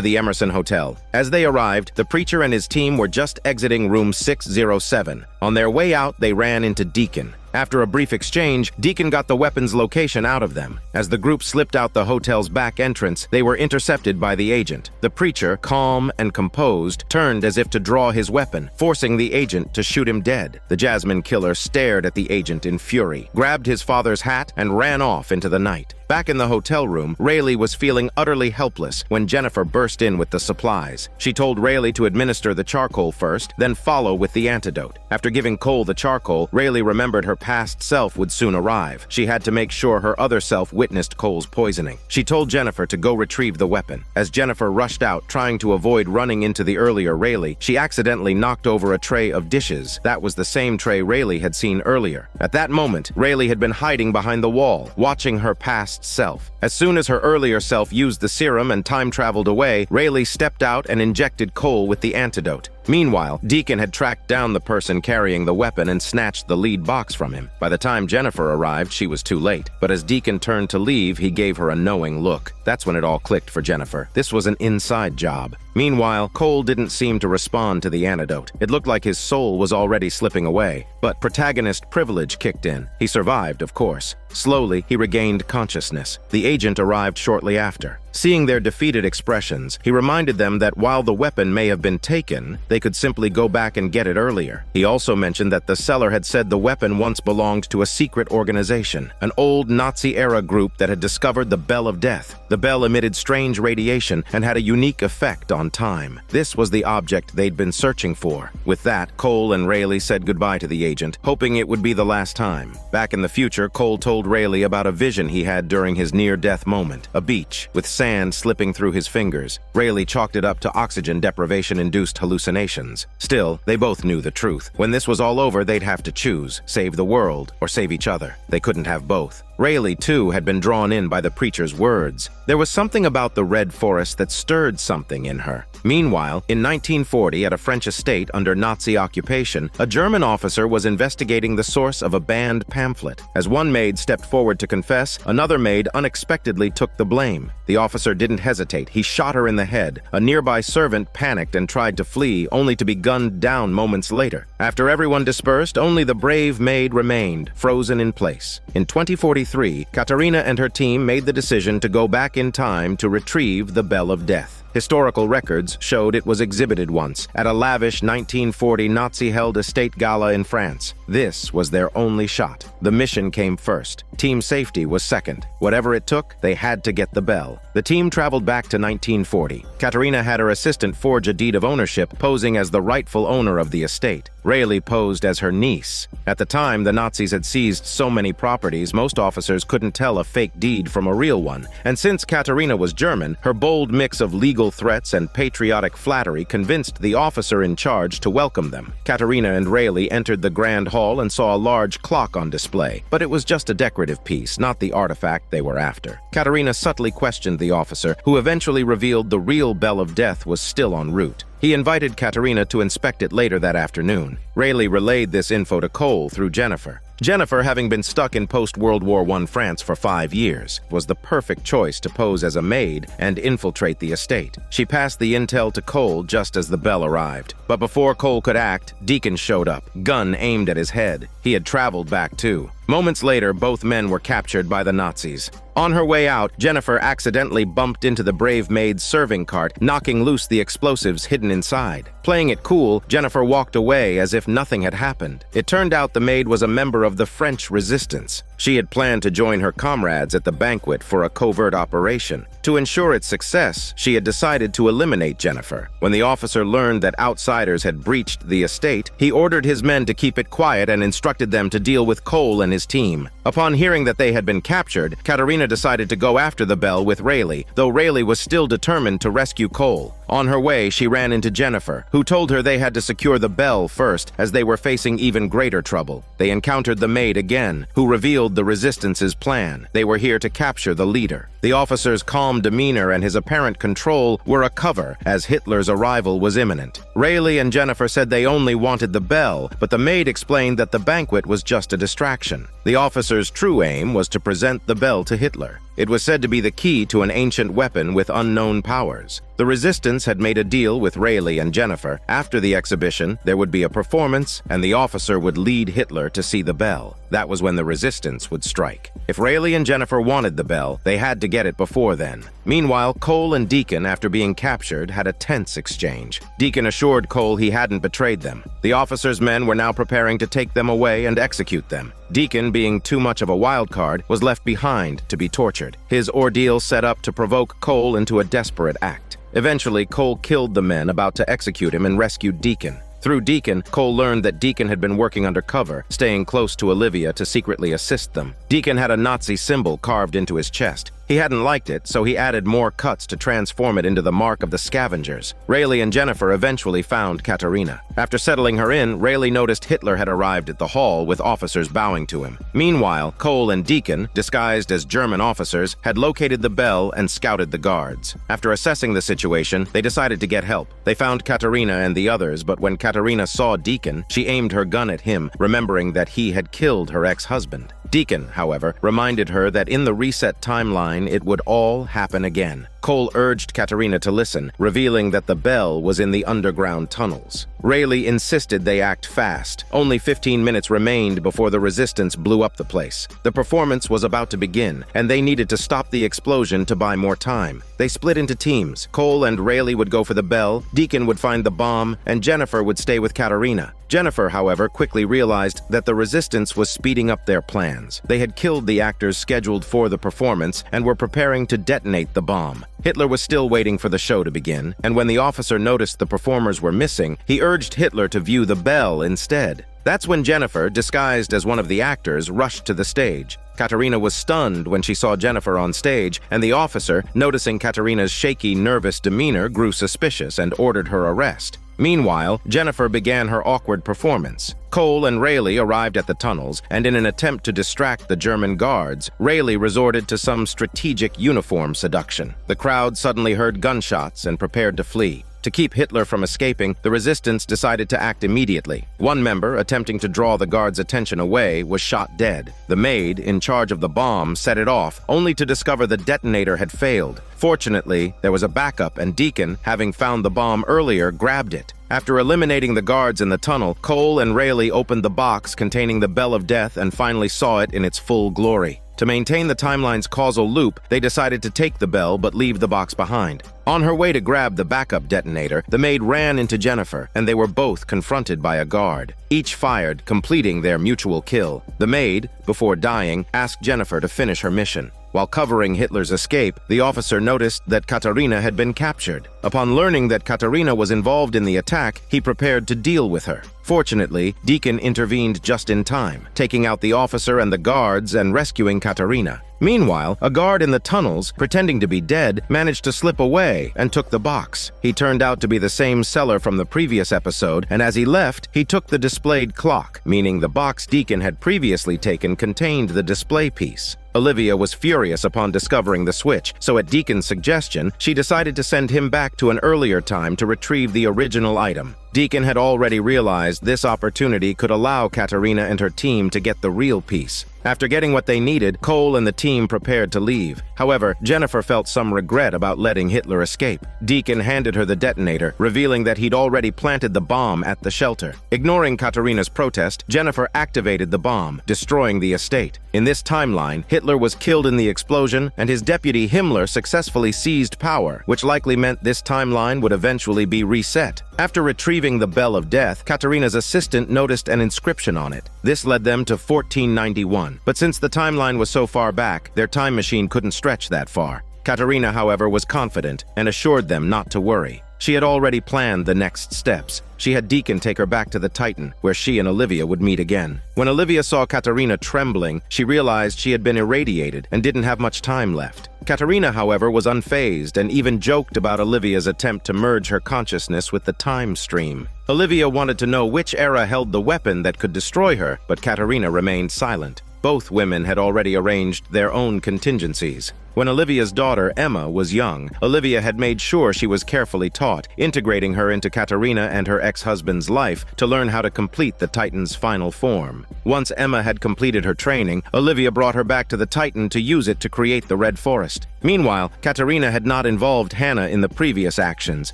the Emerson Hotel. As they arrived, the preacher and his team were just exiting room 607. On their way out, they ran into Deacon. After a brief exchange, Deacon got the weapon's location out of them. As the group slipped out the hotel's back entrance, they were intercepted by the agent. The preacher, calm and composed, turned as if to draw his weapon, forcing the agent to shoot him dead. The Jasmine killer stared at the agent in fury, grabbed his father's hat, and ran off into the night. Back in the hotel room, Rayleigh was feeling utterly helpless when Jennifer burst in with the supplies. She told Rayleigh to administer the charcoal first, then follow with the antidote. After giving Cole the charcoal, Rayleigh remembered her past self would soon arrive. She had to make sure her other self witnessed Cole's poisoning. She told Jennifer to go retrieve the weapon. As Jennifer rushed out, trying to avoid running into the earlier Rayleigh, she accidentally knocked over a tray of dishes. That was the same tray Rayleigh had seen earlier. At that moment, Rayleigh had been hiding behind the wall, watching her past self. As soon as her earlier self used the serum and time traveled away, Rayleigh stepped out and injected Cole with the antidote. Meanwhile, Deacon had tracked down the person carrying the weapon and snatched the lead box from him. By the time Jennifer arrived, she was too late. But as Deacon turned to leave, he gave her a knowing look. That's when it all clicked for Jennifer. This was an inside job. Meanwhile, Cole didn't seem to respond to the antidote. It looked like his soul was already slipping away. But protagonist privilege kicked in. He survived, of course. Slowly, he regained consciousness. The agent arrived shortly after. Seeing their defeated expressions, he reminded them that while the weapon may have been taken, they could simply go back and get it earlier. He also mentioned that the seller had said the weapon once belonged to a secret organization, an old Nazi-era group that had discovered the Bell of Death. The bell emitted strange radiation and had a unique effect on time. This was the object they'd been searching for. With that, Cole and Rayleigh said goodbye to the agent, hoping it would be the last time. Back in the future, Cole told Rayleigh about a vision he had during his near-death moment, a beach with sand slipping through his fingers. Rayleigh chalked it up to oxygen deprivation-induced hallucinations. Still, they both knew the truth. When this was all over, they'd have to choose, save the world or save each other. They couldn't have both. Rayleigh, too, had been drawn in by the preacher's words. There was something about the Red Forest that stirred something in her. Meanwhile, in 1940, at a French estate under Nazi occupation, a German officer was investigating the source of a banned pamphlet. As one maid stepped forward to confess, another maid unexpectedly took the blame. The officer didn't hesitate. He shot her in the head. A nearby servant panicked and tried to flee, only to be gunned down moments later. After everyone dispersed, only the brave maid remained, frozen in place. In 2043, Katerina and her team made the decision to go back in time to retrieve the Bell of Death. Historical records showed it was exhibited once at a lavish 1940 Nazi-held estate gala in France. This was their only shot. The mission came first. Team safety was second. Whatever it took, they had to get the bell. The team traveled back to 1940. Katerina had her assistant forge a deed of ownership, posing as the rightful owner of the estate. Rayleigh posed as her niece. At the time, the Nazis had seized so many properties, most officers couldn't tell a fake deed from a real one. And since Katerina was German, her bold mix of legal threats and patriotic flattery convinced the officer in charge to welcome them. Katerina and Rayleigh entered the grand hall and saw a large clock on display, but it was just a decorative piece, not the artifact they were after. Katerina subtly questioned the officer, who eventually revealed the real Bell of Death was still en route. He invited Katerina to inspect it later that afternoon. Rayleigh relayed this info to Cole through Jennifer. Jennifer, having been stuck in post-World War I France for 5 years, was the perfect choice to pose as a maid and infiltrate the estate. She passed the intel to Cole just as the bell arrived. But before Cole could act, Deacon showed up, gun aimed at his head. He had traveled back too. Moments later, both men were captured by the Nazis. On her way out, Jennifer accidentally bumped into the brave maid's serving cart, knocking loose the explosives hidden inside. Playing it cool, Jennifer walked away as if nothing had happened. It turned out the maid was a member of the French resistance. She had planned to join her comrades at the banquet for a covert operation. To ensure its success, she had decided to eliminate Jennifer. When the officer learned that outsiders had breached the estate, he ordered his men to keep it quiet and instructed them to deal with Cole and his team. Upon hearing that they had been captured, Katerina decided to go after the bell with Rayleigh, though Rayleigh was still determined to rescue Cole. On her way, she ran into Jennifer, who told her they had to secure the bell first, as they were facing even greater trouble. They encountered the maid again, who revealed the Resistance's plan. They were here to capture the leader. The officer's calm demeanor and his apparent control were a cover, as Hitler's arrival was imminent. Rayleigh and Jennifer said they only wanted the bell, but the maid explained that the banquet was just a distraction. The officer's true aim was to present the bell to Hitler. It was said to be the key to an ancient weapon with unknown powers. The Resistance had made a deal with Rayleigh and Jennifer. After the exhibition, there would be a performance, and the officer would lead Hitler to see the bell. That was when the Resistance would strike. If Rayleigh and Jennifer wanted the bell, they had to get it before then. Meanwhile, Cole and Deacon, after being captured, had a tense exchange. Deacon assured Cole he hadn't betrayed them. The officer's men were now preparing to take them away and execute them. Deacon, being too much of a wild card, was left behind to be tortured. His ordeal set up to provoke Cole into a desperate act. Eventually, Cole killed the men about to execute him and rescued Deacon. Through Deacon, Cole learned that Deacon had been working undercover, staying close to Olivia to secretly assist them. Deacon had a Nazi symbol carved into his chest. He hadn't liked it, so he added more cuts to transform it into the mark of the scavengers. Rayleigh and Jennifer eventually found Katerina. After settling her in, Rayleigh noticed Hitler had arrived at the hall with officers bowing to him. Meanwhile, Cole and Deacon, disguised as German officers, had located the bell and scouted the guards. After assessing the situation, they decided to get help. They found Katerina and the others, but when Katerina saw Deacon, she aimed her gun at him, remembering that he had killed her ex-husband. Deacon, however, reminded her that in the reset timeline, it would all happen again. Cole urged Katerina to listen, revealing that the bell was in the underground tunnels. Rayleigh insisted they act fast. Only 15 minutes remained before the Resistance blew up the place. The performance was about to begin, and they needed to stop the explosion to buy more time. They split into teams. Cole and Rayleigh would go for the bell, Deacon would find the bomb, and Jennifer would stay with Katerina. Jennifer, however, quickly realized that the Resistance was speeding up their plans. They had killed the actors scheduled for the performance and were preparing to detonate the bomb. Hitler was still waiting for the show to begin, and when the officer noticed the performers were missing, he urged Hitler to view the bell instead. That's when Jennifer, disguised as one of the actors, rushed to the stage. Katerina was stunned when she saw Jennifer on stage, and the officer, noticing Katerina's shaky, nervous demeanor, grew suspicious and ordered her arrest. Meanwhile, Jennifer began her awkward performance. Cole and Rayleigh arrived at the tunnels, and in an attempt to distract the German guards, Rayleigh resorted to some strategic uniform seduction. The crowd suddenly heard gunshots and prepared to flee. To keep Hitler from escaping, the Resistance decided to act immediately. One member, attempting to draw the guards' attention away, was shot dead. The maid, in charge of the bomb, set it off, only to discover the detonator had failed. Fortunately, there was a backup, and Deacon, having found the bomb earlier, grabbed it. After eliminating the guards in the tunnel, Cole and Rayleigh opened the box containing the Bell of Death and finally saw it in its full glory. To maintain the timeline's causal loop, they decided to take the bell but leave the box behind. On her way to grab the backup detonator, the maid ran into Jennifer, and they were both confronted by a guard. Each fired, completing their mutual kill. The maid, before dying, asked Jennifer to finish her mission. While covering Hitler's escape, the officer noticed that Katerina had been captured. Upon learning that Katerina was involved in the attack, he prepared to deal with her. Fortunately, Deacon intervened just in time, taking out the officer and the guards and rescuing Katerina. Meanwhile, a guard in the tunnels, pretending to be dead, managed to slip away and took the box. He turned out to be the same seller from the previous episode, and as he left, he took the displayed clock, meaning the box Deacon had previously taken contained the display piece. Olivia was furious upon discovering the switch, so at Deacon's suggestion, she decided to send him back to an earlier time to retrieve the original item. Deacon had already realized this opportunity could allow Katerina and her team to get the real piece. After getting what they needed, Cole and the team prepared to leave. However, Jennifer felt some regret about letting Hitler escape. Deacon handed her the detonator, revealing that he'd already planted the bomb at the shelter. Ignoring Katerina's protest, Jennifer activated the bomb, destroying the estate. In this timeline, Hitler was killed in the explosion, and his deputy Himmler successfully seized power, which likely meant this timeline would eventually be reset. After retrieving the Bell of Death, Katerina's assistant noticed an inscription on it. This led them to 1491. But since the timeline was so far back, their time machine couldn't stretch that far. Katerina, however, was confident and assured them not to worry. She had already planned the next steps. She had Deacon take her back to the Titan, where she and Olivia would meet again. When Olivia saw Katerina trembling, she realized she had been irradiated and didn't have much time left. Katerina, however, was unfazed and even joked about Olivia's attempt to merge her consciousness with the time stream. Olivia wanted to know which era held the weapon that could destroy her, but Katerina remained silent. Both women had already arranged their own contingencies. When Olivia's daughter, Emma, was young, Olivia had made sure she was carefully taught, integrating her into Katerina and her ex-husband's life to learn how to complete the Titan's final form. Once Emma had completed her training, Olivia brought her back to the Titan to use it to create the Red Forest. Meanwhile, Katerina had not involved Hannah in the previous actions,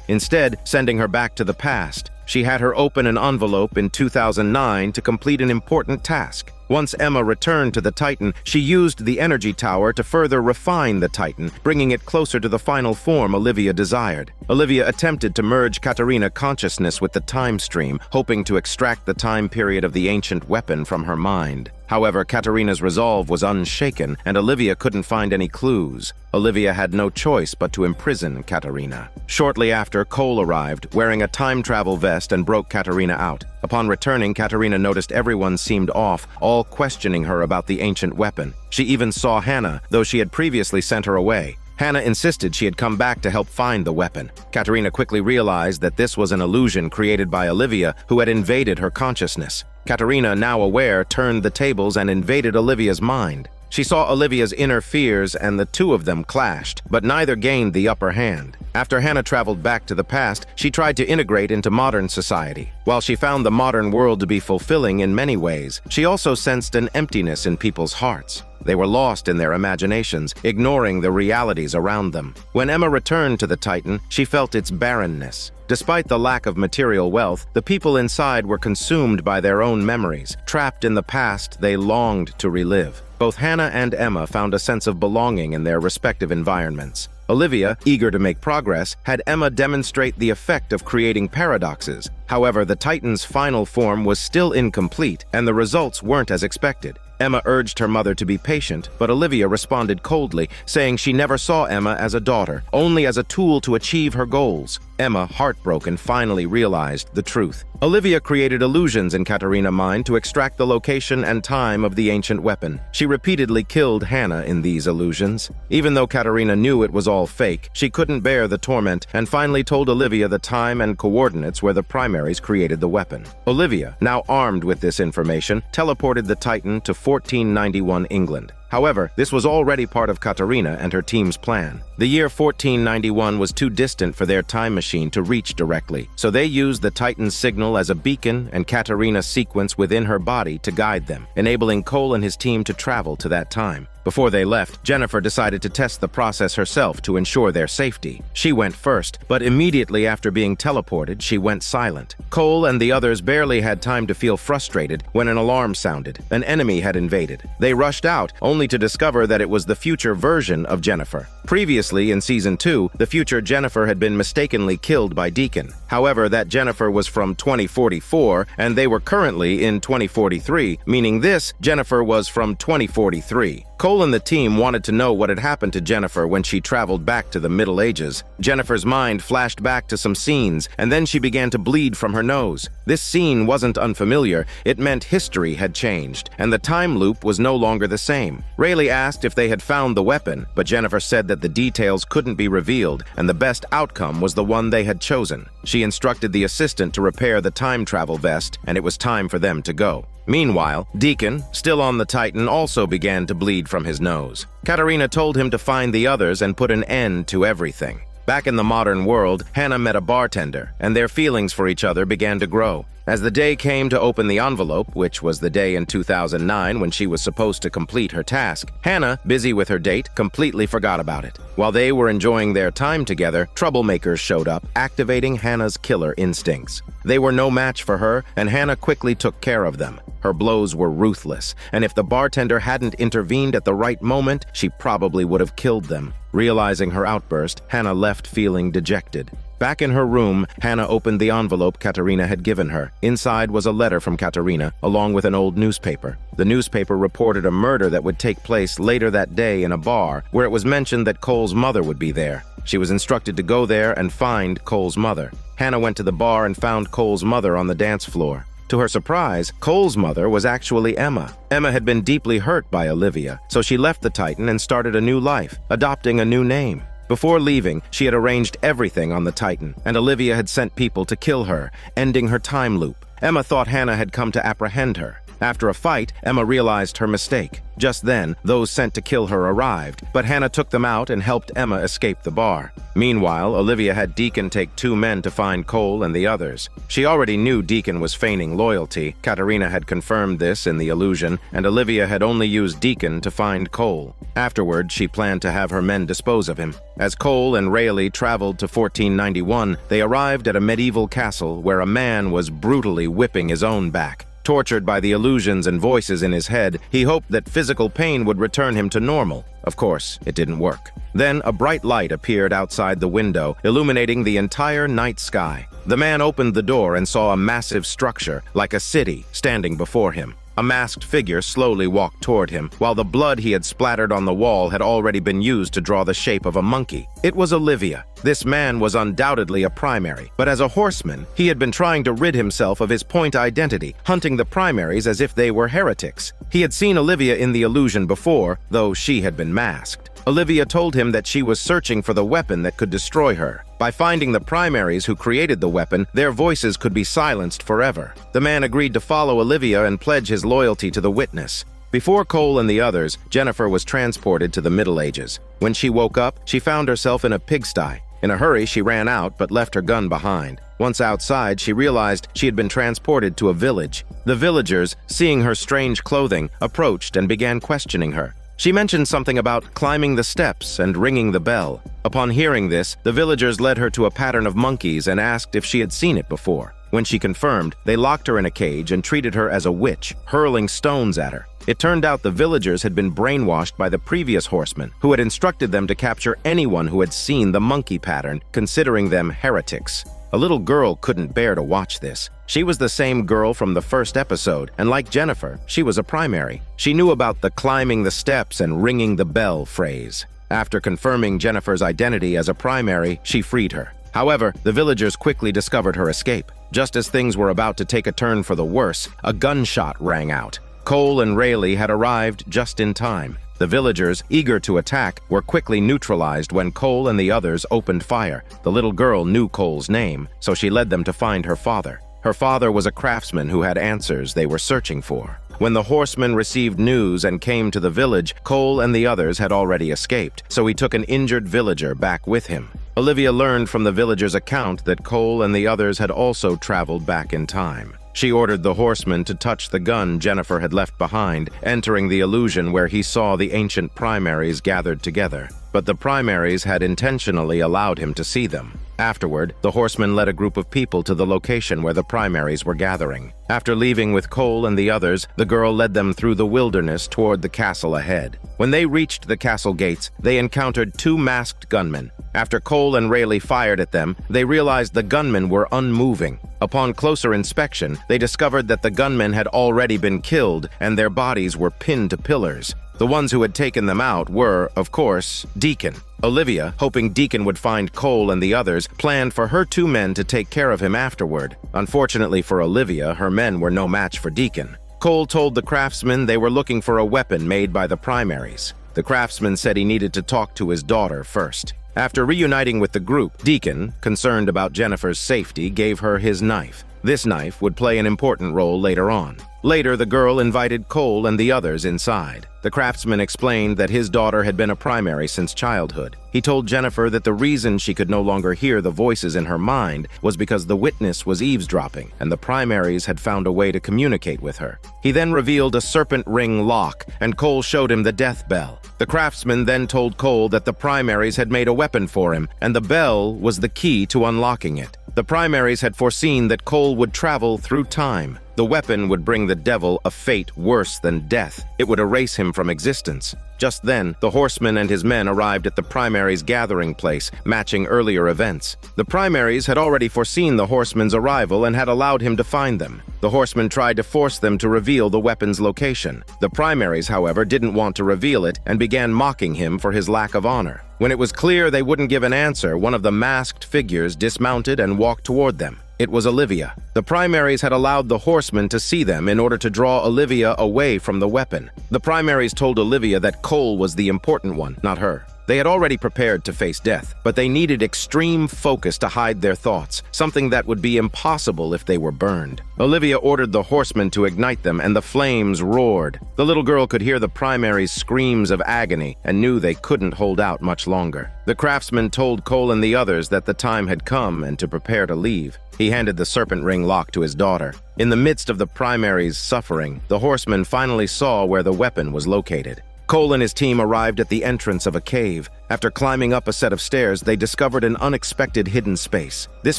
instead sending her back to the past. She had her open an envelope in 2009 to complete an important task. Once Emma returned to the Titan, she used the energy tower to further refine the Titan, bringing it closer to the final form Olivia desired. Olivia attempted to merge Katerina consciousness with the time stream, hoping to extract the time period of the ancient weapon from her mind. However, Katerina's resolve was unshaken, and Olivia couldn't find any clues. Olivia had no choice but to imprison Katerina. Shortly after, Cole arrived, wearing a time travel vest, and broke Katerina out. Upon returning, Katerina noticed everyone seemed off, all questioning her about the ancient weapon. She even saw Hannah, though she had previously sent her away. Hannah insisted she had come back to help find the weapon. Katerina quickly realized that this was an illusion created by Olivia, who had invaded her consciousness. Katerina, now aware, turned the tables and invaded Olivia's mind. She saw Olivia's inner fears and the two of them clashed, but neither gained the upper hand. After Hannah traveled back to the past, she tried to integrate into modern society. While she found the modern world to be fulfilling in many ways, she also sensed an emptiness in people's hearts. They were lost in their imaginations, ignoring the realities around them. When Emma returned to the Titan, she felt its barrenness. Despite the lack of material wealth, the people inside were consumed by their own memories. Trapped in the past, they longed to relive. Both Hannah and Emma found a sense of belonging in their respective environments. Olivia, eager to make progress, had Emma demonstrate the effect of creating paradoxes. However, the Titan's final form was still incomplete, and the results weren't as expected. Emma urged her mother to be patient, but Olivia responded coldly, saying she never saw Emma as a daughter, only as a tool to achieve her goals. Emma, heartbroken, finally realized the truth. Olivia created illusions in Katerina's mind to extract the location and time of the ancient weapon. She repeatedly killed Hannah in these illusions. Even though Katerina knew it was all fake, she couldn't bear the torment and finally told Olivia the time and coordinates where the primaries created the weapon. Olivia, now armed with this information, teleported the Titan to 1491 England. However, this was already part of Katerina and her team's plan. The year 1491 was too distant for their time machine to reach directly, so they used the Titan's signal as a beacon and Katerina's sequence within her body to guide them, enabling Cole and his team to travel to that time. Before they left, Jennifer decided to test the process herself to ensure their safety. She went first, but immediately after being teleported, she went silent. Cole and the others barely had time to feel frustrated when an alarm sounded. An enemy had invaded. They rushed out, only to discover that it was the future version of Jennifer. Previously, in Season 2, the future Jennifer had been mistakenly killed by Deacon. However, that Jennifer was from 2044, and they were currently in 2043, meaning this Jennifer was from 2043. Cole and the team wanted to know what had happened to Jennifer when she traveled back to the Middle Ages. Jennifer's mind flashed back to some scenes, and then she began to bleed from her nose. This scene wasn't unfamiliar. It meant history had changed, and the time loop was no longer the same. Rayleigh asked if they had found the weapon, but Jennifer said that the details couldn't be revealed, and the best outcome was the one they had chosen. She instructed the assistant to repair the time travel vest, and it was time for them to go. Meanwhile, Deacon, still on the Titan, also began to bleed from his nose. Katarina told him to find the others and put an end to everything. Back in the modern world, Hannah met a bartender, and their feelings for each other began to grow. As the day came to open the envelope, which was the day in 2009 when she was supposed to complete her task, Hannah, busy with her date, completely forgot about it. While they were enjoying their time together, troublemakers showed up, activating Hannah's killer instincts. They were no match for her, and Hannah quickly took care of them. Her blows were ruthless, and if the bartender hadn't intervened at the right moment, she probably would have killed them. Realizing her outburst, Hannah left feeling dejected. Back in her room, Hannah opened the envelope Katarina had given her. Inside was a letter from Katarina, along with an old newspaper. The newspaper reported a murder that would take place later that day in a bar, where it was mentioned that Cole's mother would be there. She was instructed to go there and find Cole's mother. Hannah went to the bar and found Cole's mother on the dance floor. To her surprise, Cole's mother was actually Emma. Emma had been deeply hurt by Olivia, so she left the Titan and started a new life, adopting a new name. Before leaving, she had arranged everything on the Titan, and Olivia had sent people to kill her, ending her time loop. Emma thought Hannah had come to apprehend her. After a fight, Emma realized her mistake. Just then, those sent to kill her arrived, but Hannah took them out and helped Emma escape the bar. Meanwhile, Olivia had Deacon take 2 men to find Cole and the others. She already knew Deacon was feigning loyalty. Katarina had confirmed this in the illusion, and Olivia had only used Deacon to find Cole. Afterward, she planned to have her men dispose of him. As Cole and Rayleigh traveled to 1491, they arrived at a medieval castle where a man was brutally whipping his own back. Tortured by the illusions and voices in his head, he hoped that physical pain would return him to normal. Of course, it didn't work. Then a bright light appeared outside the window, illuminating the entire night sky. The man opened the door and saw a massive structure, like a city, standing before him. A masked figure slowly walked toward him, while the blood he had splattered on the wall had already been used to draw the shape of a monkey. It was Olivia. This man was undoubtedly a primary, but as a horseman, he had been trying to rid himself of his point identity, hunting the primaries as if they were heretics. He had seen Olivia in the illusion before, though she had been masked. Olivia told him that she was searching for the weapon that could destroy her. By finding the primaries who created the weapon, their voices could be silenced forever. The man agreed to follow Olivia and pledge his loyalty to the witness. Before Cole and the others, Jennifer was transported to the Middle Ages. When she woke up, she found herself in a pigsty. In a hurry, she ran out but left her gun behind. Once outside, she realized she had been transported to a village. The villagers, seeing her strange clothing, approached and began questioning her. She mentioned something about climbing the steps and ringing the bell. Upon hearing this, the villagers led her to a pattern of monkeys and asked if she had seen it before. When she confirmed, they locked her in a cage and treated her as a witch, hurling stones at her. It turned out the villagers had been brainwashed by the previous horseman, who had instructed them to capture anyone who had seen the monkey pattern, considering them heretics. A little girl couldn't bear to watch this. She was the same girl from the first episode, and like Jennifer, she was a primary. She knew about the climbing the steps and ringing the bell phrase. After confirming Jennifer's identity as a primary, she freed her. However, the villagers quickly discovered her escape. Just as things were about to take a turn for the worse, a gunshot rang out. Cole and Rayleigh had arrived just in time. The villagers, eager to attack, were quickly neutralized when Cole and the others opened fire. The little girl knew Cole's name, so she led them to find her father. Her father was a craftsman who had answers they were searching for. When the horseman received news and came to the village, Cole and the others had already escaped, so he took an injured villager back with him. Olivia learned from the villager's account that Cole and the others had also traveled back in time. She ordered the horseman to touch the gun Jennifer had left behind, entering the illusion where he saw the ancient primaries gathered together. But the primaries had intentionally allowed him to see them. Afterward, the horseman led a group of people to the location where the primaries were gathering. After leaving with Cole and the others, the girl led them through the wilderness toward the castle ahead. When they reached the castle gates, they encountered two masked gunmen. After Cole and Rayleigh fired at them, they realized the gunmen were unmoving. Upon closer inspection, they discovered that the gunmen had already been killed and their bodies were pinned to pillars. The ones who had taken them out were, of course, Deacon. Olivia, hoping Deacon would find Cole and the others, planned for her two men to take care of him afterward. Unfortunately for Olivia, her men were no match for Deacon. Cole told the craftsman they were looking for a weapon made by the primaries. The craftsman said he needed to talk to his daughter first. After reuniting with the group, Deacon, concerned about Jennifer's safety, gave her his knife. This knife would play an important role later on. Later, the girl invited Cole and the others inside. The craftsman explained that his daughter had been a primary since childhood. He told Jennifer that the reason she could no longer hear the voices in her mind was because the witness was eavesdropping, and the primaries had found a way to communicate with her. He then revealed a serpent ring lock, and Cole showed him the death bell. The craftsman then told Cole that the primaries had made a weapon for him, and the bell was the key to unlocking it. The primaries had foreseen that Cole would travel through time. The weapon would bring the devil a fate worse than death. It would erase him from existence. Just then, the horseman and his men arrived at the primaries' gathering place, matching earlier events. The primaries had already foreseen the horseman's arrival and had allowed him to find them. The horseman tried to force them to reveal the weapon's location. The primaries, however, didn't want to reveal it and began mocking him for his lack of honor. When it was clear they wouldn't give an answer, one of the masked figures dismounted and walked toward them. It was Olivia. The primaries had allowed the horseman to see them in order to draw Olivia away from the weapon. The primaries told Olivia that Cole was the important one, not her. They had already prepared to face death, but they needed extreme focus to hide their thoughts, something that would be impossible if they were burned. Olivia ordered the horsemen to ignite them, and the flames roared. The little girl could hear the primaries' screams of agony and knew they couldn't hold out much longer. The craftsman told Cole and the others that the time had come and to prepare to leave. He handed the serpent ring lock to his daughter. In the midst of the primaries' suffering, the horsemen finally saw where the weapon was located. Cole and his team arrived at the entrance of a cave. After climbing up a set of stairs, they discovered an unexpected hidden space. This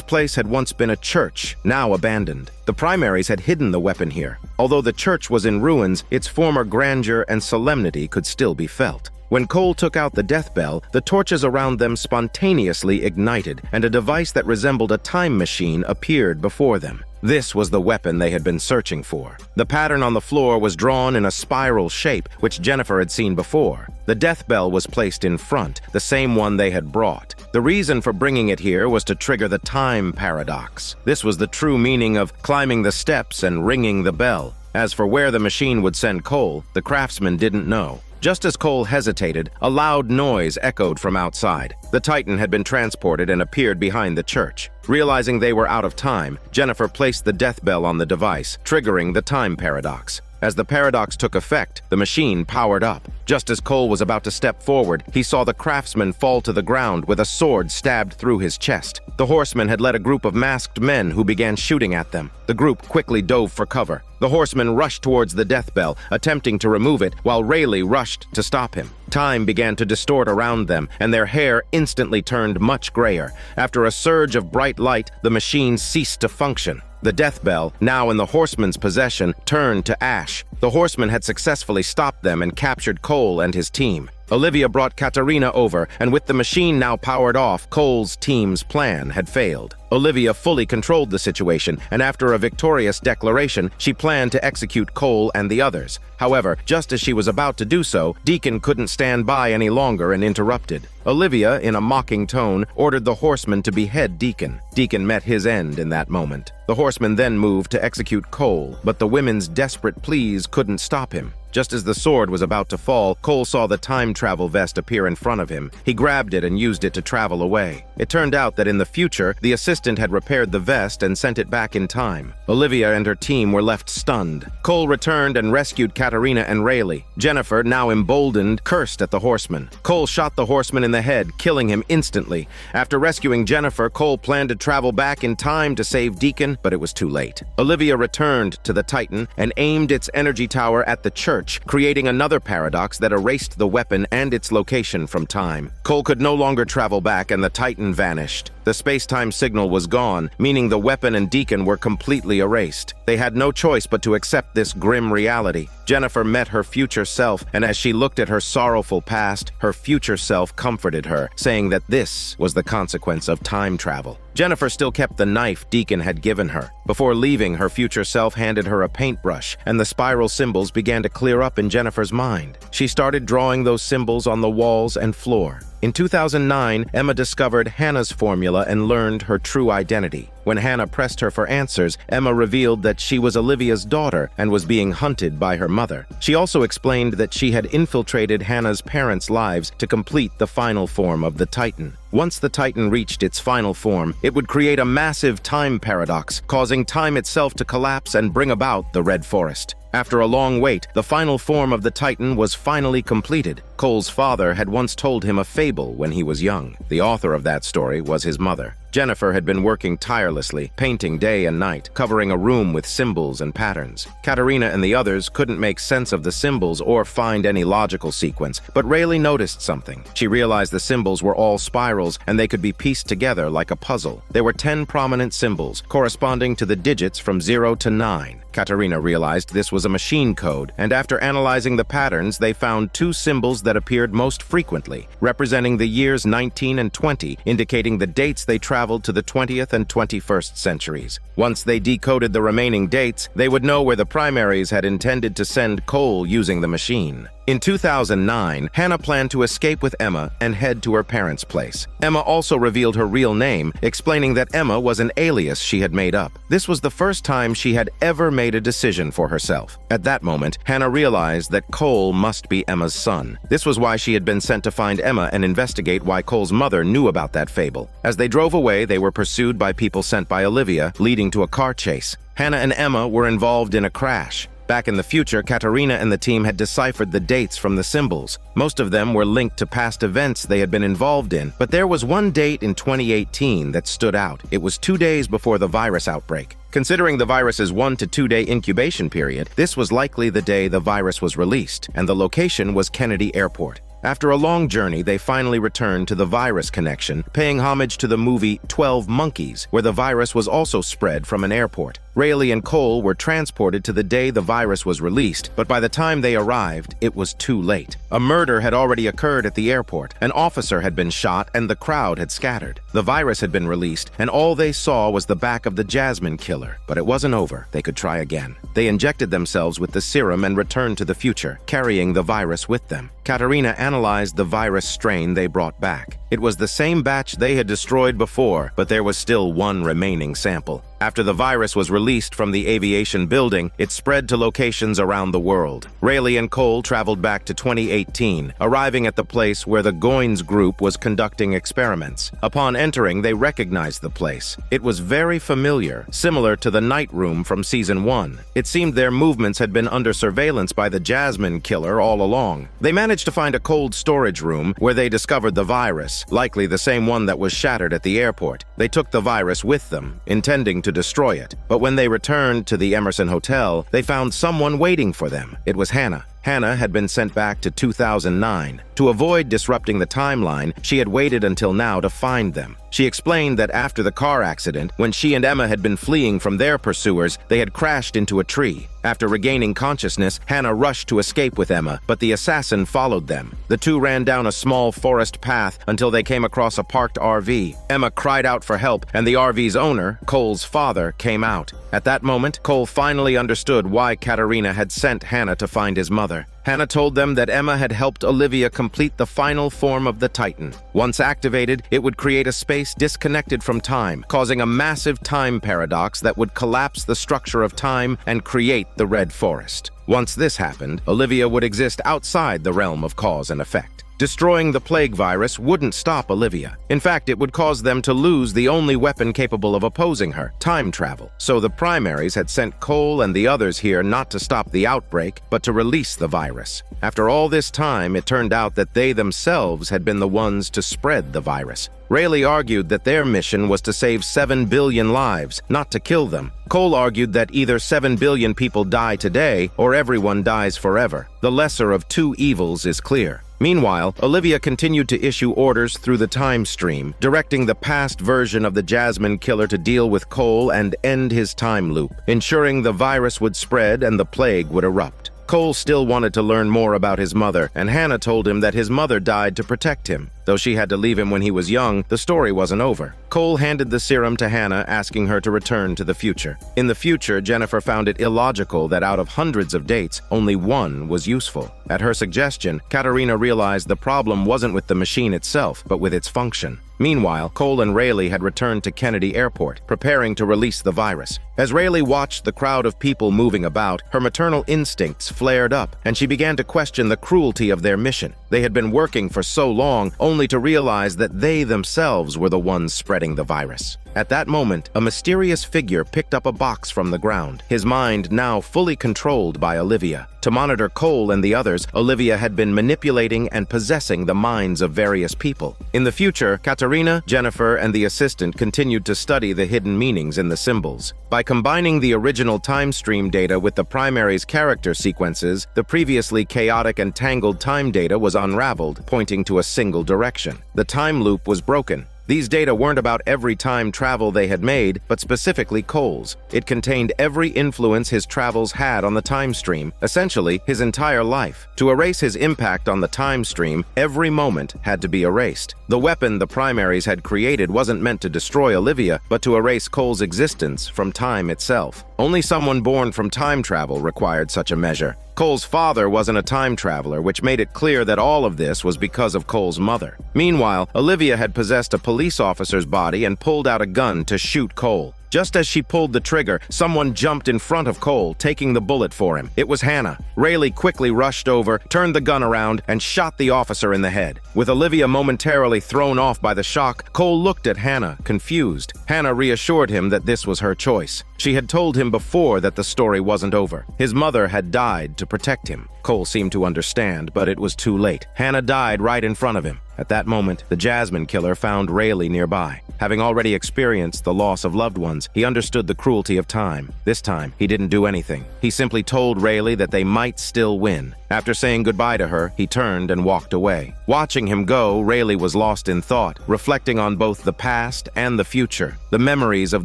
place had once been a church, now abandoned. The primaries had hidden the weapon here. Although the church was in ruins, its former grandeur and solemnity could still be felt. When Cole took out the death bell, the torches around them spontaneously ignited, and a device that resembled a time machine appeared before them. This was the weapon they had been searching for. The pattern on the floor was drawn in a spiral shape, which Jennifer had seen before. The death bell was placed in front, the same one they had brought. The reason for bringing it here was to trigger the time paradox. This was the true meaning of climbing the steps and ringing the bell. As for where the machine would send Cole, the craftsman didn't know. Just as Cole hesitated, a loud noise echoed from outside. The Titan had been transported and appeared behind the church. Realizing they were out of time, Jennifer placed the death bell on the device, triggering the time paradox. As the paradox took effect, the machine powered up. Just as Cole was about to step forward, he saw the craftsman fall to the ground with a sword stabbed through his chest. The horseman had led a group of masked men who began shooting at them. The group quickly dove for cover. The horseman rushed towards the death bell, attempting to remove it, while Rayleigh rushed to stop him. Time began to distort around them, and their hair instantly turned much grayer. After a surge of bright light, the machine ceased to function. The death bell, now in the horseman's possession, turned to ash. The horseman had successfully stopped them and captured Cole and his team. Olivia brought Katerina over, and with the machine now powered off, Cole's team's plan had failed. Olivia fully controlled the situation, and after a victorious declaration, she planned to execute Cole and the others. However, just as she was about to do so, Deacon couldn't stand by any longer and interrupted. Olivia, in a mocking tone, ordered the horseman to behead Deacon. Deacon met his end in that moment. The horseman then moved to execute Cole, but the women's desperate pleas couldn't stop him. Just as the sword was about to fall, Cole saw the time travel vest appear in front of him. He grabbed it and used it to travel away. It turned out that in the future, the assistant had repaired the vest and sent it back in time. Olivia and her team were left stunned. Cole returned and rescued Katarina and Rayleigh. Jennifer, now emboldened, cursed at the horseman. Cole shot the horseman in the head, killing him instantly. After rescuing Jennifer, Cole planned to travel back in time to save Deacon, but it was too late. Olivia returned to the Titan and aimed its energy tower at the church, creating another paradox that erased the weapon and its location from time. Cole could no longer travel back and the Titan vanished. The space-time signal was gone, meaning the weapon and Deacon were completely erased. They had no choice but to accept this grim reality. Jennifer met her future self, and as she looked at her sorrowful past, her future self comforted her, saying that this was the consequence of time travel. Jennifer still kept the knife Deacon had given her. Before leaving, her future self handed her a paintbrush, and the spiral symbols began to clear up in Jennifer's mind. She started drawing those symbols on the walls and floor. In 2009, Emma discovered Hannah's formula and learned her true identity. When Hannah pressed her for answers, Emma revealed that she was Olivia's daughter and was being hunted by her mother. She also explained that she had infiltrated Hannah's parents' lives to complete the final form of the Titan. Once the Titan reached its final form, it would create a massive time paradox, causing time itself to collapse and bring about the Red Forest. After a long wait, the final form of the Titan was finally completed. Cole's father had once told him a fable when he was young. The author of that story was his mother. Jennifer had been working tirelessly, painting day and night, covering a room with symbols and patterns. Katarina and the others couldn't make sense of the symbols or find any logical sequence, but Rayleigh noticed something. She realized the symbols were all spirals and they could be pieced together like a puzzle. There were 10 prominent symbols, corresponding to the digits from 0 to 9. Katarina realized this was a machine code, and after analyzing the patterns, they found 2 symbols that appeared most frequently, representing the years 19 and 20, indicating the dates they traveled to the 20th and 21st centuries. Once they decoded the remaining dates, they would know where the primaries had intended to send Cole using the machine. In 2009, Hannah planned to escape with Emma and head to her parents' place. Emma also revealed her real name, explaining that Emma was an alias she had made up. This was the first time she had ever made a decision for herself. At that moment, Hannah realized that Cole must be Emma's son. This was why she had been sent to find Emma and investigate why Cole's mother knew about that fable. As they drove away, they were pursued by people sent by Olivia, leading to a car chase. Hannah and Emma were involved in a crash. Back in the future, Katarina and the team had deciphered the dates from the symbols. Most of them were linked to past events they had been involved in, but there was one date in 2018 that stood out. It was 2 days before the virus outbreak. Considering the virus's 1 to 2 day incubation period, this was likely the day the virus was released, and the location was Kennedy Airport. After a long journey, they finally returned to the virus connection, paying homage to the movie 12 Monkeys, where the virus was also spread from an airport. Rayleigh and Cole were transported to the day the virus was released, but by the time they arrived, it was too late. A murder had already occurred at the airport. An officer had been shot and the crowd had scattered. The virus had been released, and all they saw was the back of the Jasmine killer. But it wasn't over. They could try again. They injected themselves with the serum and returned to the future, carrying the virus with them. Katarina analyzed the virus strain they brought back. It was the same batch they had destroyed before, but there was still one remaining sample. After the virus was released from the aviation building, it spread to locations around the world. Rayleigh and Cole traveled back to 2018, arriving at the place where the Goins group was conducting experiments. Upon entering, they recognized the place. It was very familiar, similar to the night room from Season 1. It seemed their movements had been under surveillance by the Jasmine killer all along. They managed to find a cold storage room where they discovered the virus, likely the same one that was shattered at the airport. They took the virus with them, intending to destroy it. But when they returned to the Emerson Hotel, they found someone waiting for them. It was Hannah. Hannah had been sent back to 2009. To avoid disrupting the timeline, she had waited until now to find them. She explained that after the car accident, when she and Emma had been fleeing from their pursuers, they had crashed into a tree. After regaining consciousness, Hannah rushed to escape with Emma, but the assassin followed them. The two ran down a small forest path until they came across a parked RV. Emma cried out for help, and the RV's owner, Cole's father, came out. At that moment, Cole finally understood why Katarina had sent Hannah to find his mother. Hannah told them that Emma had helped Olivia complete the final form of the Titan. Once activated, it would create a space disconnected from time, causing a massive time paradox that would collapse the structure of time and create the Red Forest. Once this happened, Olivia would exist outside the realm of cause and effect. Destroying the plague virus wouldn't stop Olivia. In fact, it would cause them to lose the only weapon capable of opposing her, time travel. So the primaries had sent Cole and the others here not to stop the outbreak, but to release the virus. After all this time, it turned out that they themselves had been the ones to spread the virus. Rayleigh argued that their mission was to save 7 billion lives, not to kill them. Cole argued that either 7 billion people die today or everyone dies forever. The lesser of two evils is clear. Meanwhile, Olivia continued to issue orders through the time stream, directing the past version of the Jasmine Killer to deal with Cole and end his time loop, ensuring the virus would spread and the plague would erupt. Cole still wanted to learn more about his mother, and Hannah told him that his mother died to protect him. Though she had to leave him when he was young, the story wasn't over. Cole handed the serum to Hannah, asking her to return to the future. In the future, Jennifer found it illogical that out of hundreds of dates, only one was useful. At her suggestion, Katerina realized the problem wasn't with the machine itself, but with its function. Meanwhile, Cole and Rayleigh had returned to Kennedy Airport, preparing to release the virus. As Rayleigh watched the crowd of people moving about, her maternal instincts flared up, and she began to question the cruelty of their mission. They had been working for so long, only to realize that they themselves were the ones spreading the virus. At that moment, a mysterious figure picked up a box from the ground, his mind now fully controlled by Olivia. To monitor Cole and the others, Olivia had been manipulating and possessing the minds of various people. In the future, Katerina, Jennifer, and the assistant continued to study the hidden meanings in the symbols. By combining the original time stream data with the primary's character sequences, the previously chaotic and tangled time data was unraveled, pointing to a single direction. The time loop was broken. These data weren't about every time travel they had made, but specifically Cole's. It contained every influence his travels had on the time stream, essentially his entire life. To erase his impact on the time stream, every moment had to be erased. The weapon the primaries had created wasn't meant to destroy Olivia, but to erase Cole's existence from time itself. Only someone born from time travel required such a measure. Cole's father wasn't a time traveler, which made it clear that all of this was because of Cole's mother. Meanwhile, Olivia had possessed a police officer's body and pulled out a gun to shoot Cole. Just as she pulled the trigger, someone jumped in front of Cole, taking the bullet for him. It was Hannah. Rayleigh quickly rushed over, turned the gun around, and shot the officer in the head. With Olivia momentarily thrown off by the shock, Cole looked at Hannah, confused. Hannah reassured him that this was her choice. She had told him before that the story wasn't over. His mother had died to protect him. Cole seemed to understand, but it was too late. Hannah died right in front of him. At that moment, the Jasmine Killer found Rayleigh nearby. Having already experienced the loss of loved ones, he understood the cruelty of time. This time, he didn't do anything. He simply told Rayleigh that they might still win. After saying goodbye to her, he turned and walked away. Watching him go, Rayleigh was lost in thought, reflecting on both the past and the future. The memories of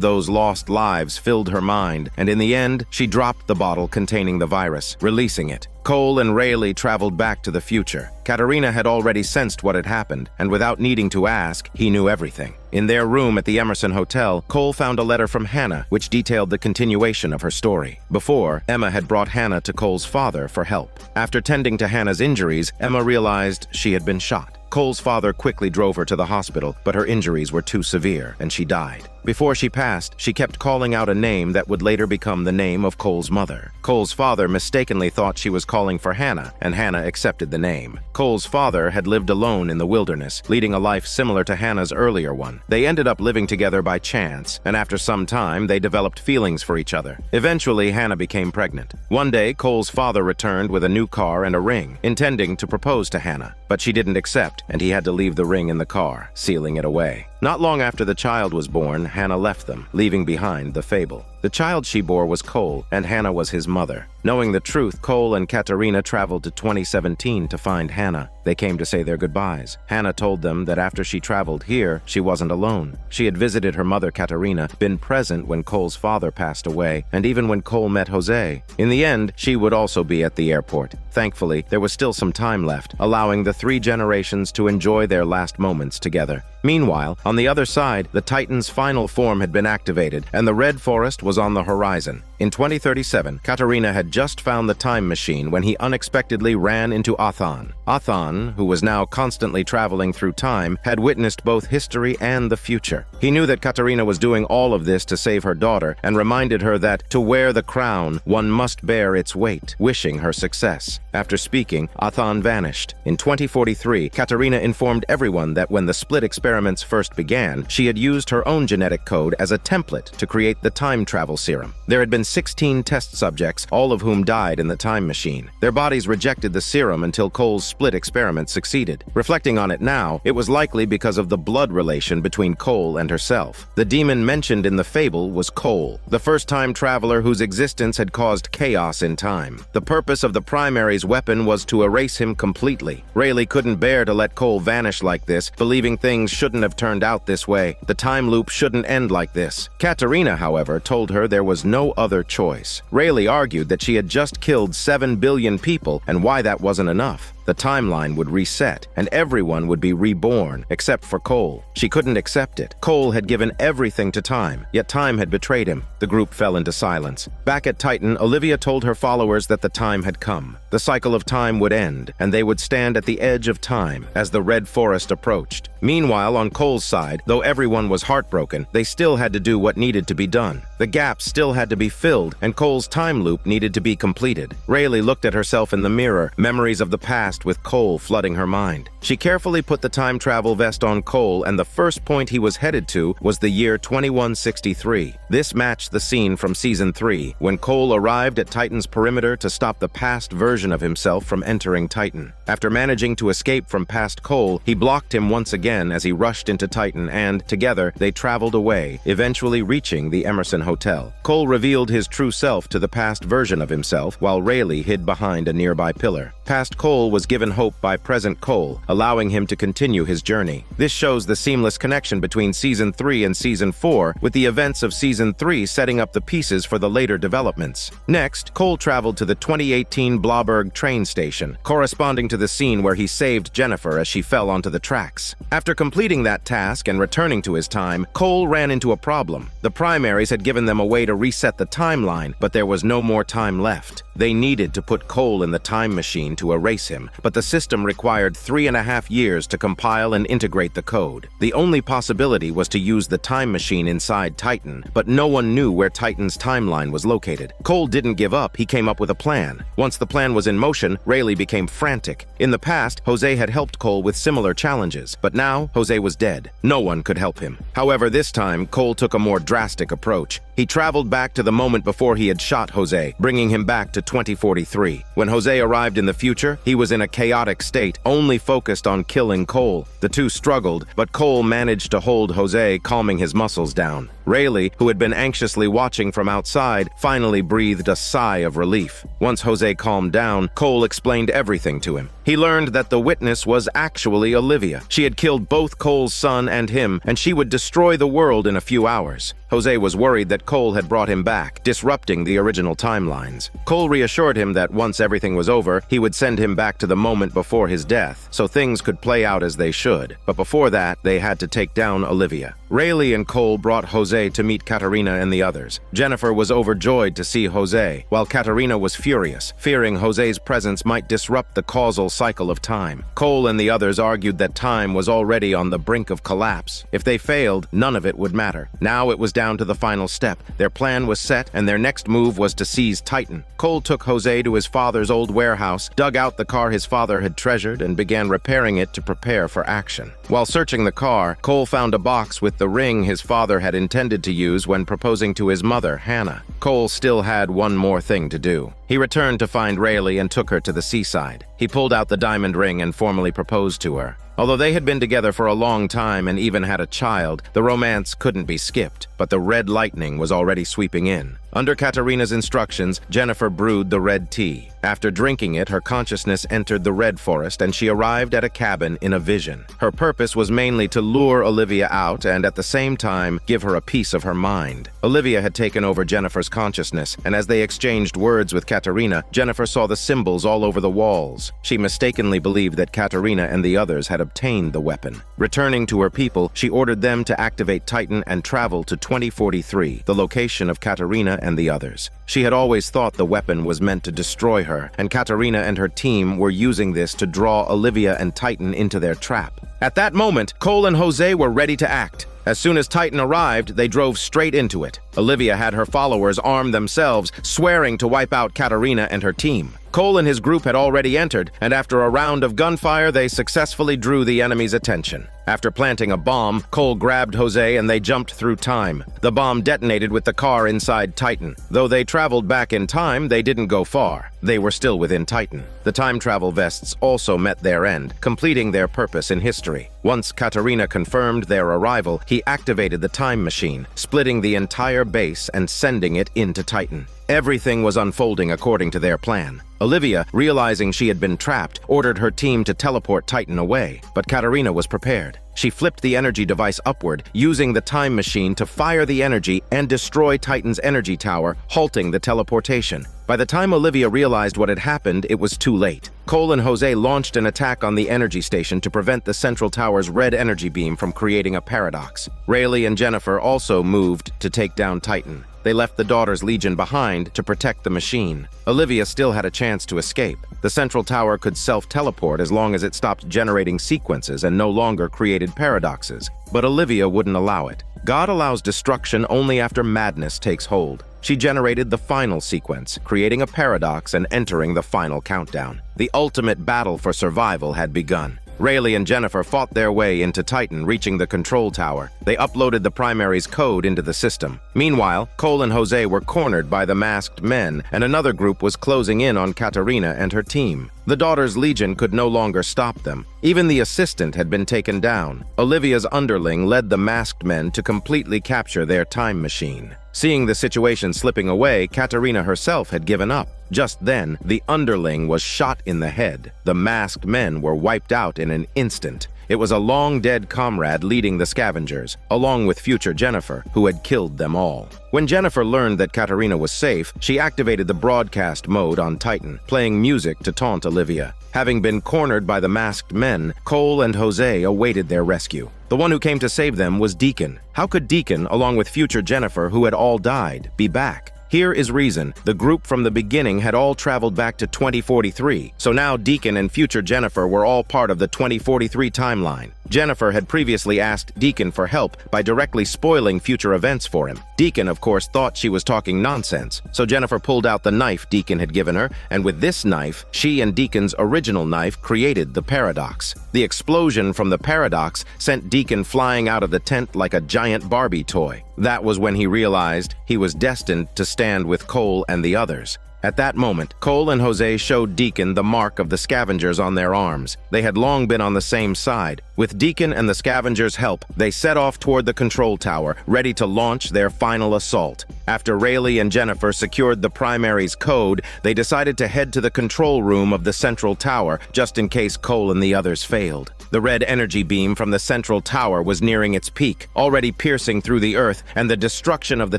those lost lives filled her mind, and in the end, she dropped the bottle containing the virus, releasing it. Cole and Rayleigh traveled back to the future. Katerina had already sensed what had happened, and without needing to ask, he knew everything. In their room at the Emerson Hotel, Cole found a letter from Hannah, which detailed the continuation of her story. Before, Emma had brought Hannah to Cole's father for help. After tending to Hannah's injuries, Emma realized she had been shot. Cole's father quickly drove her to the hospital, but her injuries were too severe, and she died. Before she passed, she kept calling out a name that would later become the name of Cole's mother. Cole's father mistakenly thought she was calling for Hannah, and Hannah accepted the name. Cole's father had lived alone in the wilderness, leading a life similar to Hannah's earlier one. They ended up living together by chance, and after some time, they developed feelings for each other. Eventually, Hannah became pregnant. One day, Cole's father returned with a new car and a ring, intending to propose to Hannah, but she didn't accept, and he had to leave the ring in the car, sealing it away. Not long after the child was born, Hannah left them, leaving behind the fable. The child she bore was Cole, and Hannah was his mother. Knowing the truth, Cole and Katerina traveled to 2017 to find Hannah. They came to say their goodbyes. Hannah told them that after she traveled here, she wasn't alone. She had visited her mother Katerina, been present when Cole's father passed away, and even when Cole met Jose. In the end, she would also be at the airport. Thankfully, there was still some time left, allowing the three generations to enjoy their last moments together. Meanwhile, on the other side, the Titan's final form had been activated, and the Red Forest was on the horizon. In 2037, Katarina had just found the time machine when he unexpectedly ran into Athan. Athan, who was now constantly traveling through time, had witnessed both history and the future. He knew that Katarina was doing all of this to save her daughter and reminded her that to wear the crown, one must bear its weight, wishing her success. After speaking, Athan vanished. In 2043, Katarina informed everyone that when the split experiments first began, she had used her own genetic code as a template to create the time travel serum. There had been 16 test subjects, all of whom died in the time machine. Their bodies rejected the serum until Cole's split experiment succeeded. Reflecting on it now, it was likely because of the blood relation between Cole and herself. The demon mentioned in the fable was Cole, the first time traveler whose existence had caused chaos in time. The purpose of the primary's weapon was to erase him completely. Rayleigh couldn't bear to let Cole vanish like this, believing things shouldn't have turned out this way. The time loop shouldn't end like this. Katarina, however, told her there was no other choice. Rayleigh argued that she had just killed 7 billion people and why that wasn't enough. The timeline would reset, and everyone would be reborn, except for Cole. She couldn't accept it. Cole had given everything to time, yet time had betrayed him. The group fell into silence. Back at Titan, Olivia told her followers that the time had come. The cycle of time would end, and they would stand at the edge of time as the Red Forest approached. Meanwhile, on Cole's side, though everyone was heartbroken, they still had to do what needed to be done. The gaps still had to be filled, and Cole's time loop needed to be completed. Rayleigh looked at herself in the mirror, memories of the past with Cole flooding her mind. She carefully put the time travel vest on Cole, and the first point he was headed to was the year 2163. This matched the scene from Season 3, when Cole arrived at Titan's perimeter to stop the past version of himself from entering Titan. After managing to escape from past Cole, he blocked him once again as he rushed into Titan, and, together, they traveled away, eventually reaching the Emerson Hotel. Cole revealed his true self to the past version of himself, while Rayleigh hid behind a nearby pillar. Past Cole was given hope by present Cole, allowing him to continue his journey. This shows the seamless connection between Season 3 and Season 4, with the events of Season 3 setting up the pieces for the later developments. Next, Cole traveled to the 2018 Blauberg train station, corresponding to the scene where he saved Jennifer as she fell onto the tracks. After completing that task and returning to his time, Cole ran into a problem. The primaries had given them a way to reset the timeline, but there was no more time left. They needed to put Cole in the time machine to erase him, but the system required 3.5 years to compile and integrate the code. The only possibility was to use the time machine inside Titan, but no one knew where Titan's timeline was located. Cole didn't give up, he came up with a plan. Once the plan was in motion, Rayleigh became frantic. In the past, Jose had helped Cole with similar challenges, but now Jose was dead. No one could help him. However, this time, Cole took a more drastic approach. He traveled back to the moment before he had shot Jose, bringing him back to 2043. When Jose arrived in the future, he was in a chaotic state, only focused on killing Cole. The two struggled, but Cole managed to hold Jose, calming his muscles down. Rayleigh, who had been anxiously watching from outside, finally breathed a sigh of relief. Once Jose calmed down, Cole explained everything to him. He learned that the witness was actually Olivia. She had killed both Cole's son and him, and she would destroy the world in a few hours. Jose was worried that Cole had brought him back, disrupting the original timelines. Cole reassured him that once everything was over, he would send him back to the moment before his death, so things could play out as they should. But before that, they had to take down Olivia. Rayleigh and Cole brought Jose to meet Katarina and the others. Jennifer was overjoyed to see Jose, while Katarina was furious, fearing Jose's presence might disrupt the causal cycle of time. Cole and the others argued that time was already on the brink of collapse. If they failed, none of it would matter. Now it was down to the final step. Their plan was set, and their next move was to seize Titan. Cole took Jose to his father's old warehouse, dug out the car his father had treasured, and began repairing it to prepare for action. While searching the car, Cole found a box with the ring his father had intended to use when proposing to his mother, Hannah. Cole still had one more thing to do. He returned to find Rayleigh and took her to the seaside. He pulled out the diamond ring and formally proposed to her. Although they had been together for a long time and even had a child, the romance couldn't be skipped, but the red lightning was already sweeping in. Under Katarina's instructions, Jennifer brewed the red tea. After drinking it, her consciousness entered the red forest and she arrived at a cabin in a vision. Her purpose was mainly to lure Olivia out and at the same time give her a piece of her mind. Olivia had taken over Jennifer's consciousness, and as they exchanged words with Katarina, Jennifer saw the symbols all over the walls. false. She mistakenly believed that Katarina and the others had obtained the weapon. Returning to her people, she ordered them to activate Titan and travel to 2043, the location of Katarina and the others. She had always thought the weapon was meant to destroy her, and Katarina and her team were using this to draw Olivia and Titan into their trap. At that moment, Cole and Jose were ready to act. As soon as Titan arrived, they drove straight into it. Olivia had her followers arm themselves, swearing to wipe out Katarina and her team. Cole and his group had already entered, and after a round of gunfire, they successfully drew the enemy's attention. After planting a bomb, Cole grabbed Jose and they jumped through time. The bomb detonated with the car inside Titan. Though they traveled back in time, they didn't go far. They were still within Titan. The time travel vests also met their end, completing their purpose in history. Once Katarina confirmed their arrival, he activated the time machine, splitting the entire base and sending it into Titan. Everything was unfolding according to their plan. Olivia, realizing she had been trapped, ordered her team to teleport Titan away, but Katarina was prepared. She flipped the energy device upward, using the time machine to fire the energy and destroy Titan's energy tower, halting the teleportation. By the time Olivia realized what had happened, it was too late. Cole and Jose launched an attack on the energy station to prevent the central tower's red energy beam from creating a paradox. Rayleigh and Jennifer also moved to take down Titan. They left the Daughters Legion behind to protect the machine. Olivia still had a chance to escape. The central tower could self-teleport as long as it stopped generating sequences and no longer created paradoxes. But Olivia wouldn't allow it. God allows destruction only after madness takes hold. She generated the final sequence, creating a paradox and entering the final countdown. The ultimate battle for survival had begun. Rayleigh and Jennifer fought their way into Titan, reaching the control tower. They uploaded the primary's code into the system. Meanwhile, Cole and Jose were cornered by the masked men, and another group was closing in on Katarina and her team. The Daughters Legion could no longer stop them. Even the assistant had been taken down. Olivia's underling led the masked men to completely capture their time machine. Seeing the situation slipping away, Katarina herself had given up. Just then, the underling was shot in the head. The masked men were wiped out in an instant. It was a long-dead comrade leading the scavengers, along with future Jennifer, who had killed them all. When Jennifer learned that Katarina was safe, she activated the broadcast mode on Titan, playing music to taunt Olivia. Having been cornered by the masked men, Cole and Jose awaited their rescue. The one who came to save them was Deacon. How could Deacon, along with future Jennifer, who had all died, be back? Here is reason. The group from the beginning had all traveled back to 2043, so now Deacon and future Jennifer were all part of the 2043 timeline. Jennifer had previously asked Deacon for help by directly spoiling future events for him. Deacon, of course, thought she was talking nonsense, so Jennifer pulled out the knife Deacon had given her, and with this knife, she and Deacon's original knife created the paradox. The explosion from the paradox sent Deacon flying out of the tent like a giant Barbie toy. That was when he realized he was destined to stand with Cole and the others. At that moment, Cole and Jose showed Deacon the mark of the scavengers on their arms. They had long been on the same side. With Deacon and the scavengers' help, they set off toward the control tower, ready to launch their final assault. After Rayleigh and Jennifer secured the primary's code, they decided to head to the control room of the central tower, just in case Cole and the others failed. The red energy beam from the central tower was nearing its peak, already piercing through the earth, and the destruction of the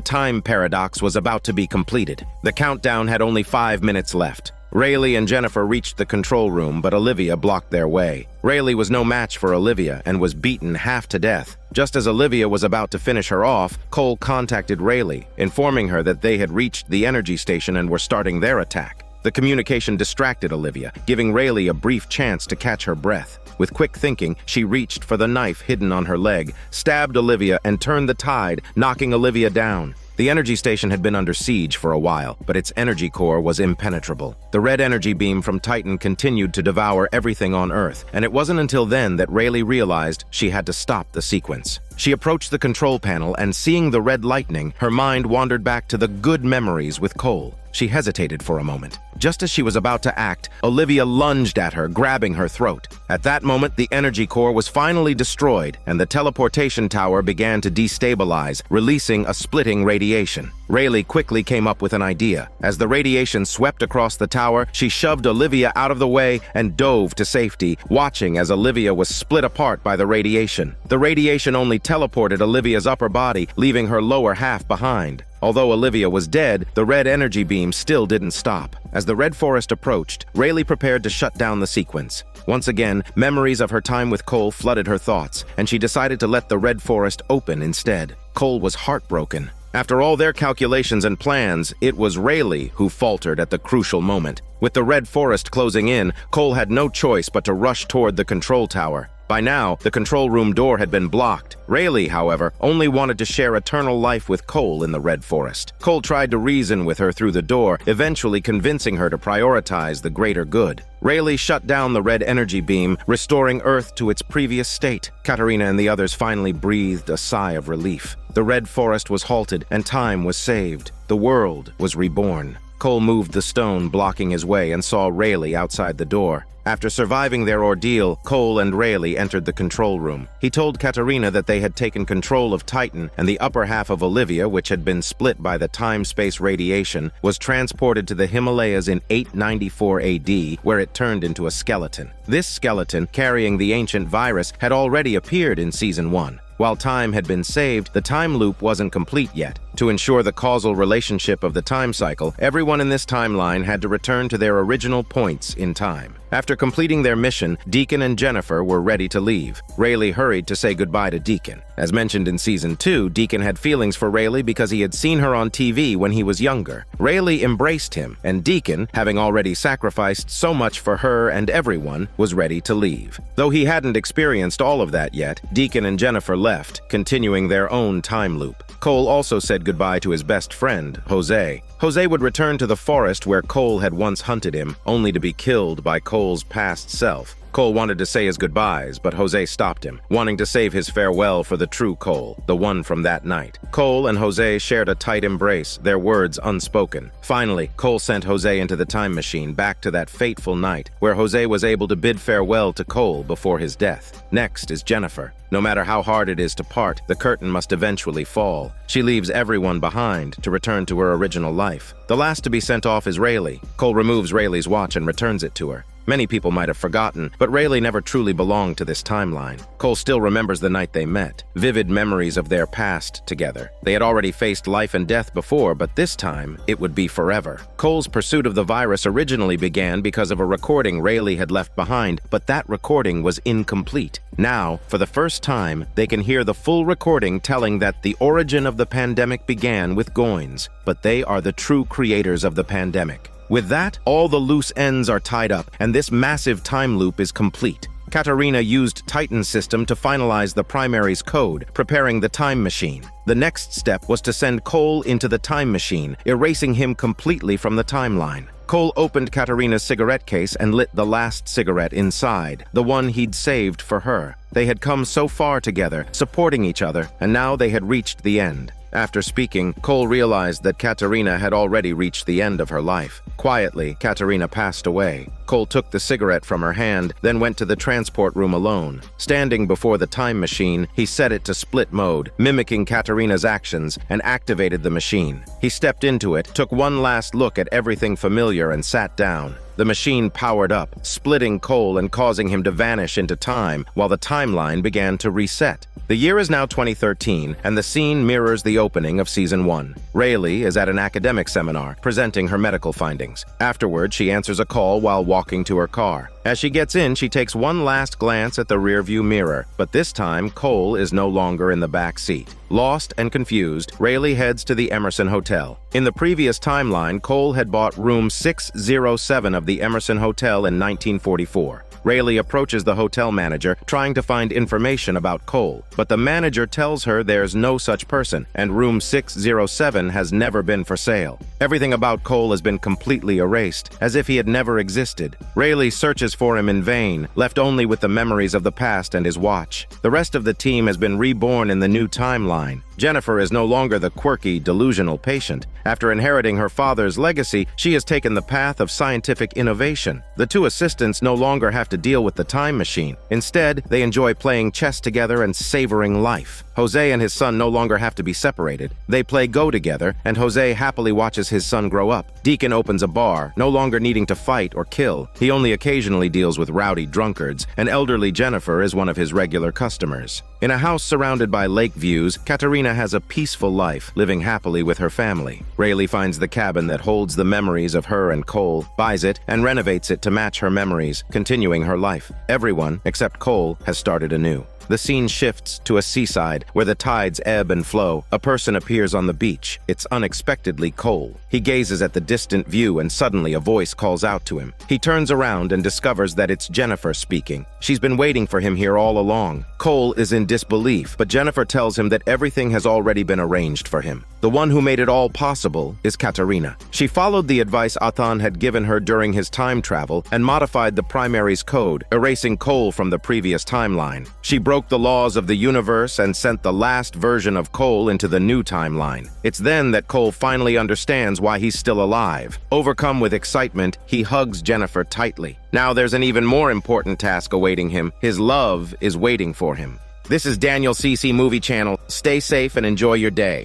time paradox was about to be completed. The countdown had only 5 minutes left. Rayleigh and Jennifer reached the control room, but Olivia blocked their way. Rayleigh was no match for Olivia and was beaten half to death. Just as Olivia was about to finish her off, Cole contacted Rayleigh, informing her that they had reached the energy station and were starting their attack. The communication distracted Olivia, giving Rayleigh a brief chance to catch her breath. With quick thinking, she reached for the knife hidden on her leg, stabbed Olivia, and turned the tide, knocking Olivia down. The energy station had been under siege for a while, but its energy core was impenetrable. The red energy beam from Titan continued to devour everything on Earth, and it wasn't until then that Rayleigh realized she had to stop the sequence. She approached the control panel, and seeing the red lightning, her mind wandered back to the good memories with Cole. She hesitated for a moment. Just as she was about to act, Olivia lunged at her, grabbing her throat. At that moment, the energy core was finally destroyed, and the teleportation tower began to destabilize, releasing a splitting radiation. Rayleigh quickly came up with an idea. As the radiation swept across the tower, she shoved Olivia out of the way and dove to safety, watching as Olivia was split apart by the radiation. The radiation only teleported Olivia's upper body, leaving her lower half behind. Although Olivia was dead, the red energy beam still didn't stop. As the Red Forest approached, Rayleigh prepared to shut down the sequence. Once again, memories of her time with Cole flooded her thoughts, and she decided to let the Red Forest open instead. Cole was heartbroken. After all their calculations and plans, it was Rayleigh who faltered at the crucial moment. With the Red Forest closing in, Cole had no choice but to rush toward the control tower. By now, the control room door had been blocked. Rayleigh, however, only wanted to share eternal life with Cole in the Red Forest. Cole tried to reason with her through the door, eventually convincing her to prioritize the greater good. Rayleigh shut down the red energy beam, restoring Earth to its previous state. Katarina and the others finally breathed a sigh of relief. The Red Forest was halted, and time was saved. The world was reborn. Cole moved the stone blocking his way and saw Rayleigh outside the door. After surviving their ordeal, Cole and Rayleigh entered the control room. He told Katarina that they had taken control of Titan, and the upper half of Olivia, which had been split by the time-space radiation, was transported to the Himalayas in 894 AD, where it turned into a skeleton. This skeleton, carrying the ancient virus, had already appeared in Season 1. While time had been saved, the time loop wasn't complete yet. To ensure the causal relationship of the time cycle, everyone in this timeline had to return to their original points in time. After completing their mission, Deacon and Jennifer were ready to leave. Rayleigh hurried to say goodbye to Deacon. As mentioned in Season 2, Deacon had feelings for Rayleigh because he had seen her on TV when he was younger. Rayleigh embraced him, and Deacon, having already sacrificed so much for her and everyone, was ready to leave. Though he hadn't experienced all of that yet, Deacon and Jennifer left, continuing their own time loop. Cole also said goodbye to his best friend, Jose. Jose would return to the forest where Cole had once hunted him, only to be killed by Cole's past self. Cole wanted to say his goodbyes, but Jose stopped him, wanting to save his farewell for the true Cole, the one from that night. Cole and Jose shared a tight embrace, their words unspoken. Finally, Cole sent Jose into the time machine back to that fateful night, where Jose was able to bid farewell to Cole before his death. Next is Jennifer. No matter how hard it is to part, the curtain must eventually fall. She leaves everyone behind to return to her original life. The last to be sent off is Rayleigh. Cole removes Rayleigh's watch and returns it to her. Many people might have forgotten, but Rayleigh never truly belonged to this timeline. Cole still remembers the night they met, vivid memories of their past together. They had already faced life and death before, but this time, it would be forever. Cole's pursuit of the virus originally began because of a recording Rayleigh had left behind, but that recording was incomplete. Now, for the first time, they can hear the full recording telling that the origin of the pandemic began with Goins, but they are the true creators of the pandemic. With that, all the loose ends are tied up, and this massive time loop is complete. Katarina used Titan's system to finalize the primary's code, preparing the time machine. The next step was to send Cole into the time machine, erasing him completely from the timeline. Cole opened Katarina's cigarette case and lit the last cigarette inside, the one he'd saved for her. They had come so far together, supporting each other, and now they had reached the end. After speaking, Cole realized that Katarina had already reached the end of her life. Quietly, Katarina passed away. Cole took the cigarette from her hand, then went to the transport room alone. Standing before the time machine, he set it to split mode, mimicking Katarina's actions, and activated the machine. He stepped into it, took one last look at everything familiar, and sat down. The machine powered up, splitting Cole and causing him to vanish into time, while the timeline began to reset. The year is now 2013, and the scene mirrors the opening of Season 1. Rayleigh is at an academic seminar, presenting her medical findings. Afterward, she answers a call while walking to her car. As she gets in, she takes one last glance at the rearview mirror, but this time, Cole is no longer in the back seat. Lost and confused, Rayleigh heads to the Emerson Hotel. In the previous timeline, Cole had bought room 607 of the Emerson Hotel in 1944. Rayleigh approaches the hotel manager, trying to find information about Cole, but the manager tells her there's no such person, and room 607 has never been for sale. Everything about Cole has been completely erased, as if he had never existed. Rayleigh searches for him in vain, left only with the memories of the past and his watch. The rest of the team has been reborn in the new timeline. Jennifer is no longer the quirky, delusional patient. After inheriting her father's legacy, she has taken the path of scientific innovation. The two assistants no longer have to to deal with the time machine. Instead, they enjoy playing chess together and savoring life. Jose and his son no longer have to be separated. They play Go together, and Jose happily watches his son grow up. Deacon opens a bar, no longer needing to fight or kill. He only occasionally deals with rowdy drunkards, and elderly Jennifer is one of his regular customers. In a house surrounded by lake views, Katerina has a peaceful life, living happily with her family. Rayleigh finds the cabin that holds the memories of her and Cole, buys it, and renovates it to match her memories, continuing her life. Everyone, except Cole, has started anew. The scene shifts to a seaside where the tides ebb and flow. A person appears on the beach. It's unexpectedly Cole. He gazes at the distant view and suddenly a voice calls out to him. He turns around and discovers that it's Jennifer speaking. She's been waiting for him here all along. Cole is in disbelief, but Jennifer tells him that everything has already been arranged for him. The one who made it all possible is Katerina. She followed the advice Athan had given her during his time travel and modified the primary's code, erasing Cole from the previous timeline. She broke the laws of the universe and sent the last version of Cole into the new timeline. It's then that Cole finally understands why he's still alive. Overcome with excitement, he hugs Jennifer tightly. Now there's an even more important task awaiting him. His love is waiting for him. This is Daniel CC Movie Channel. Stay safe and enjoy your day.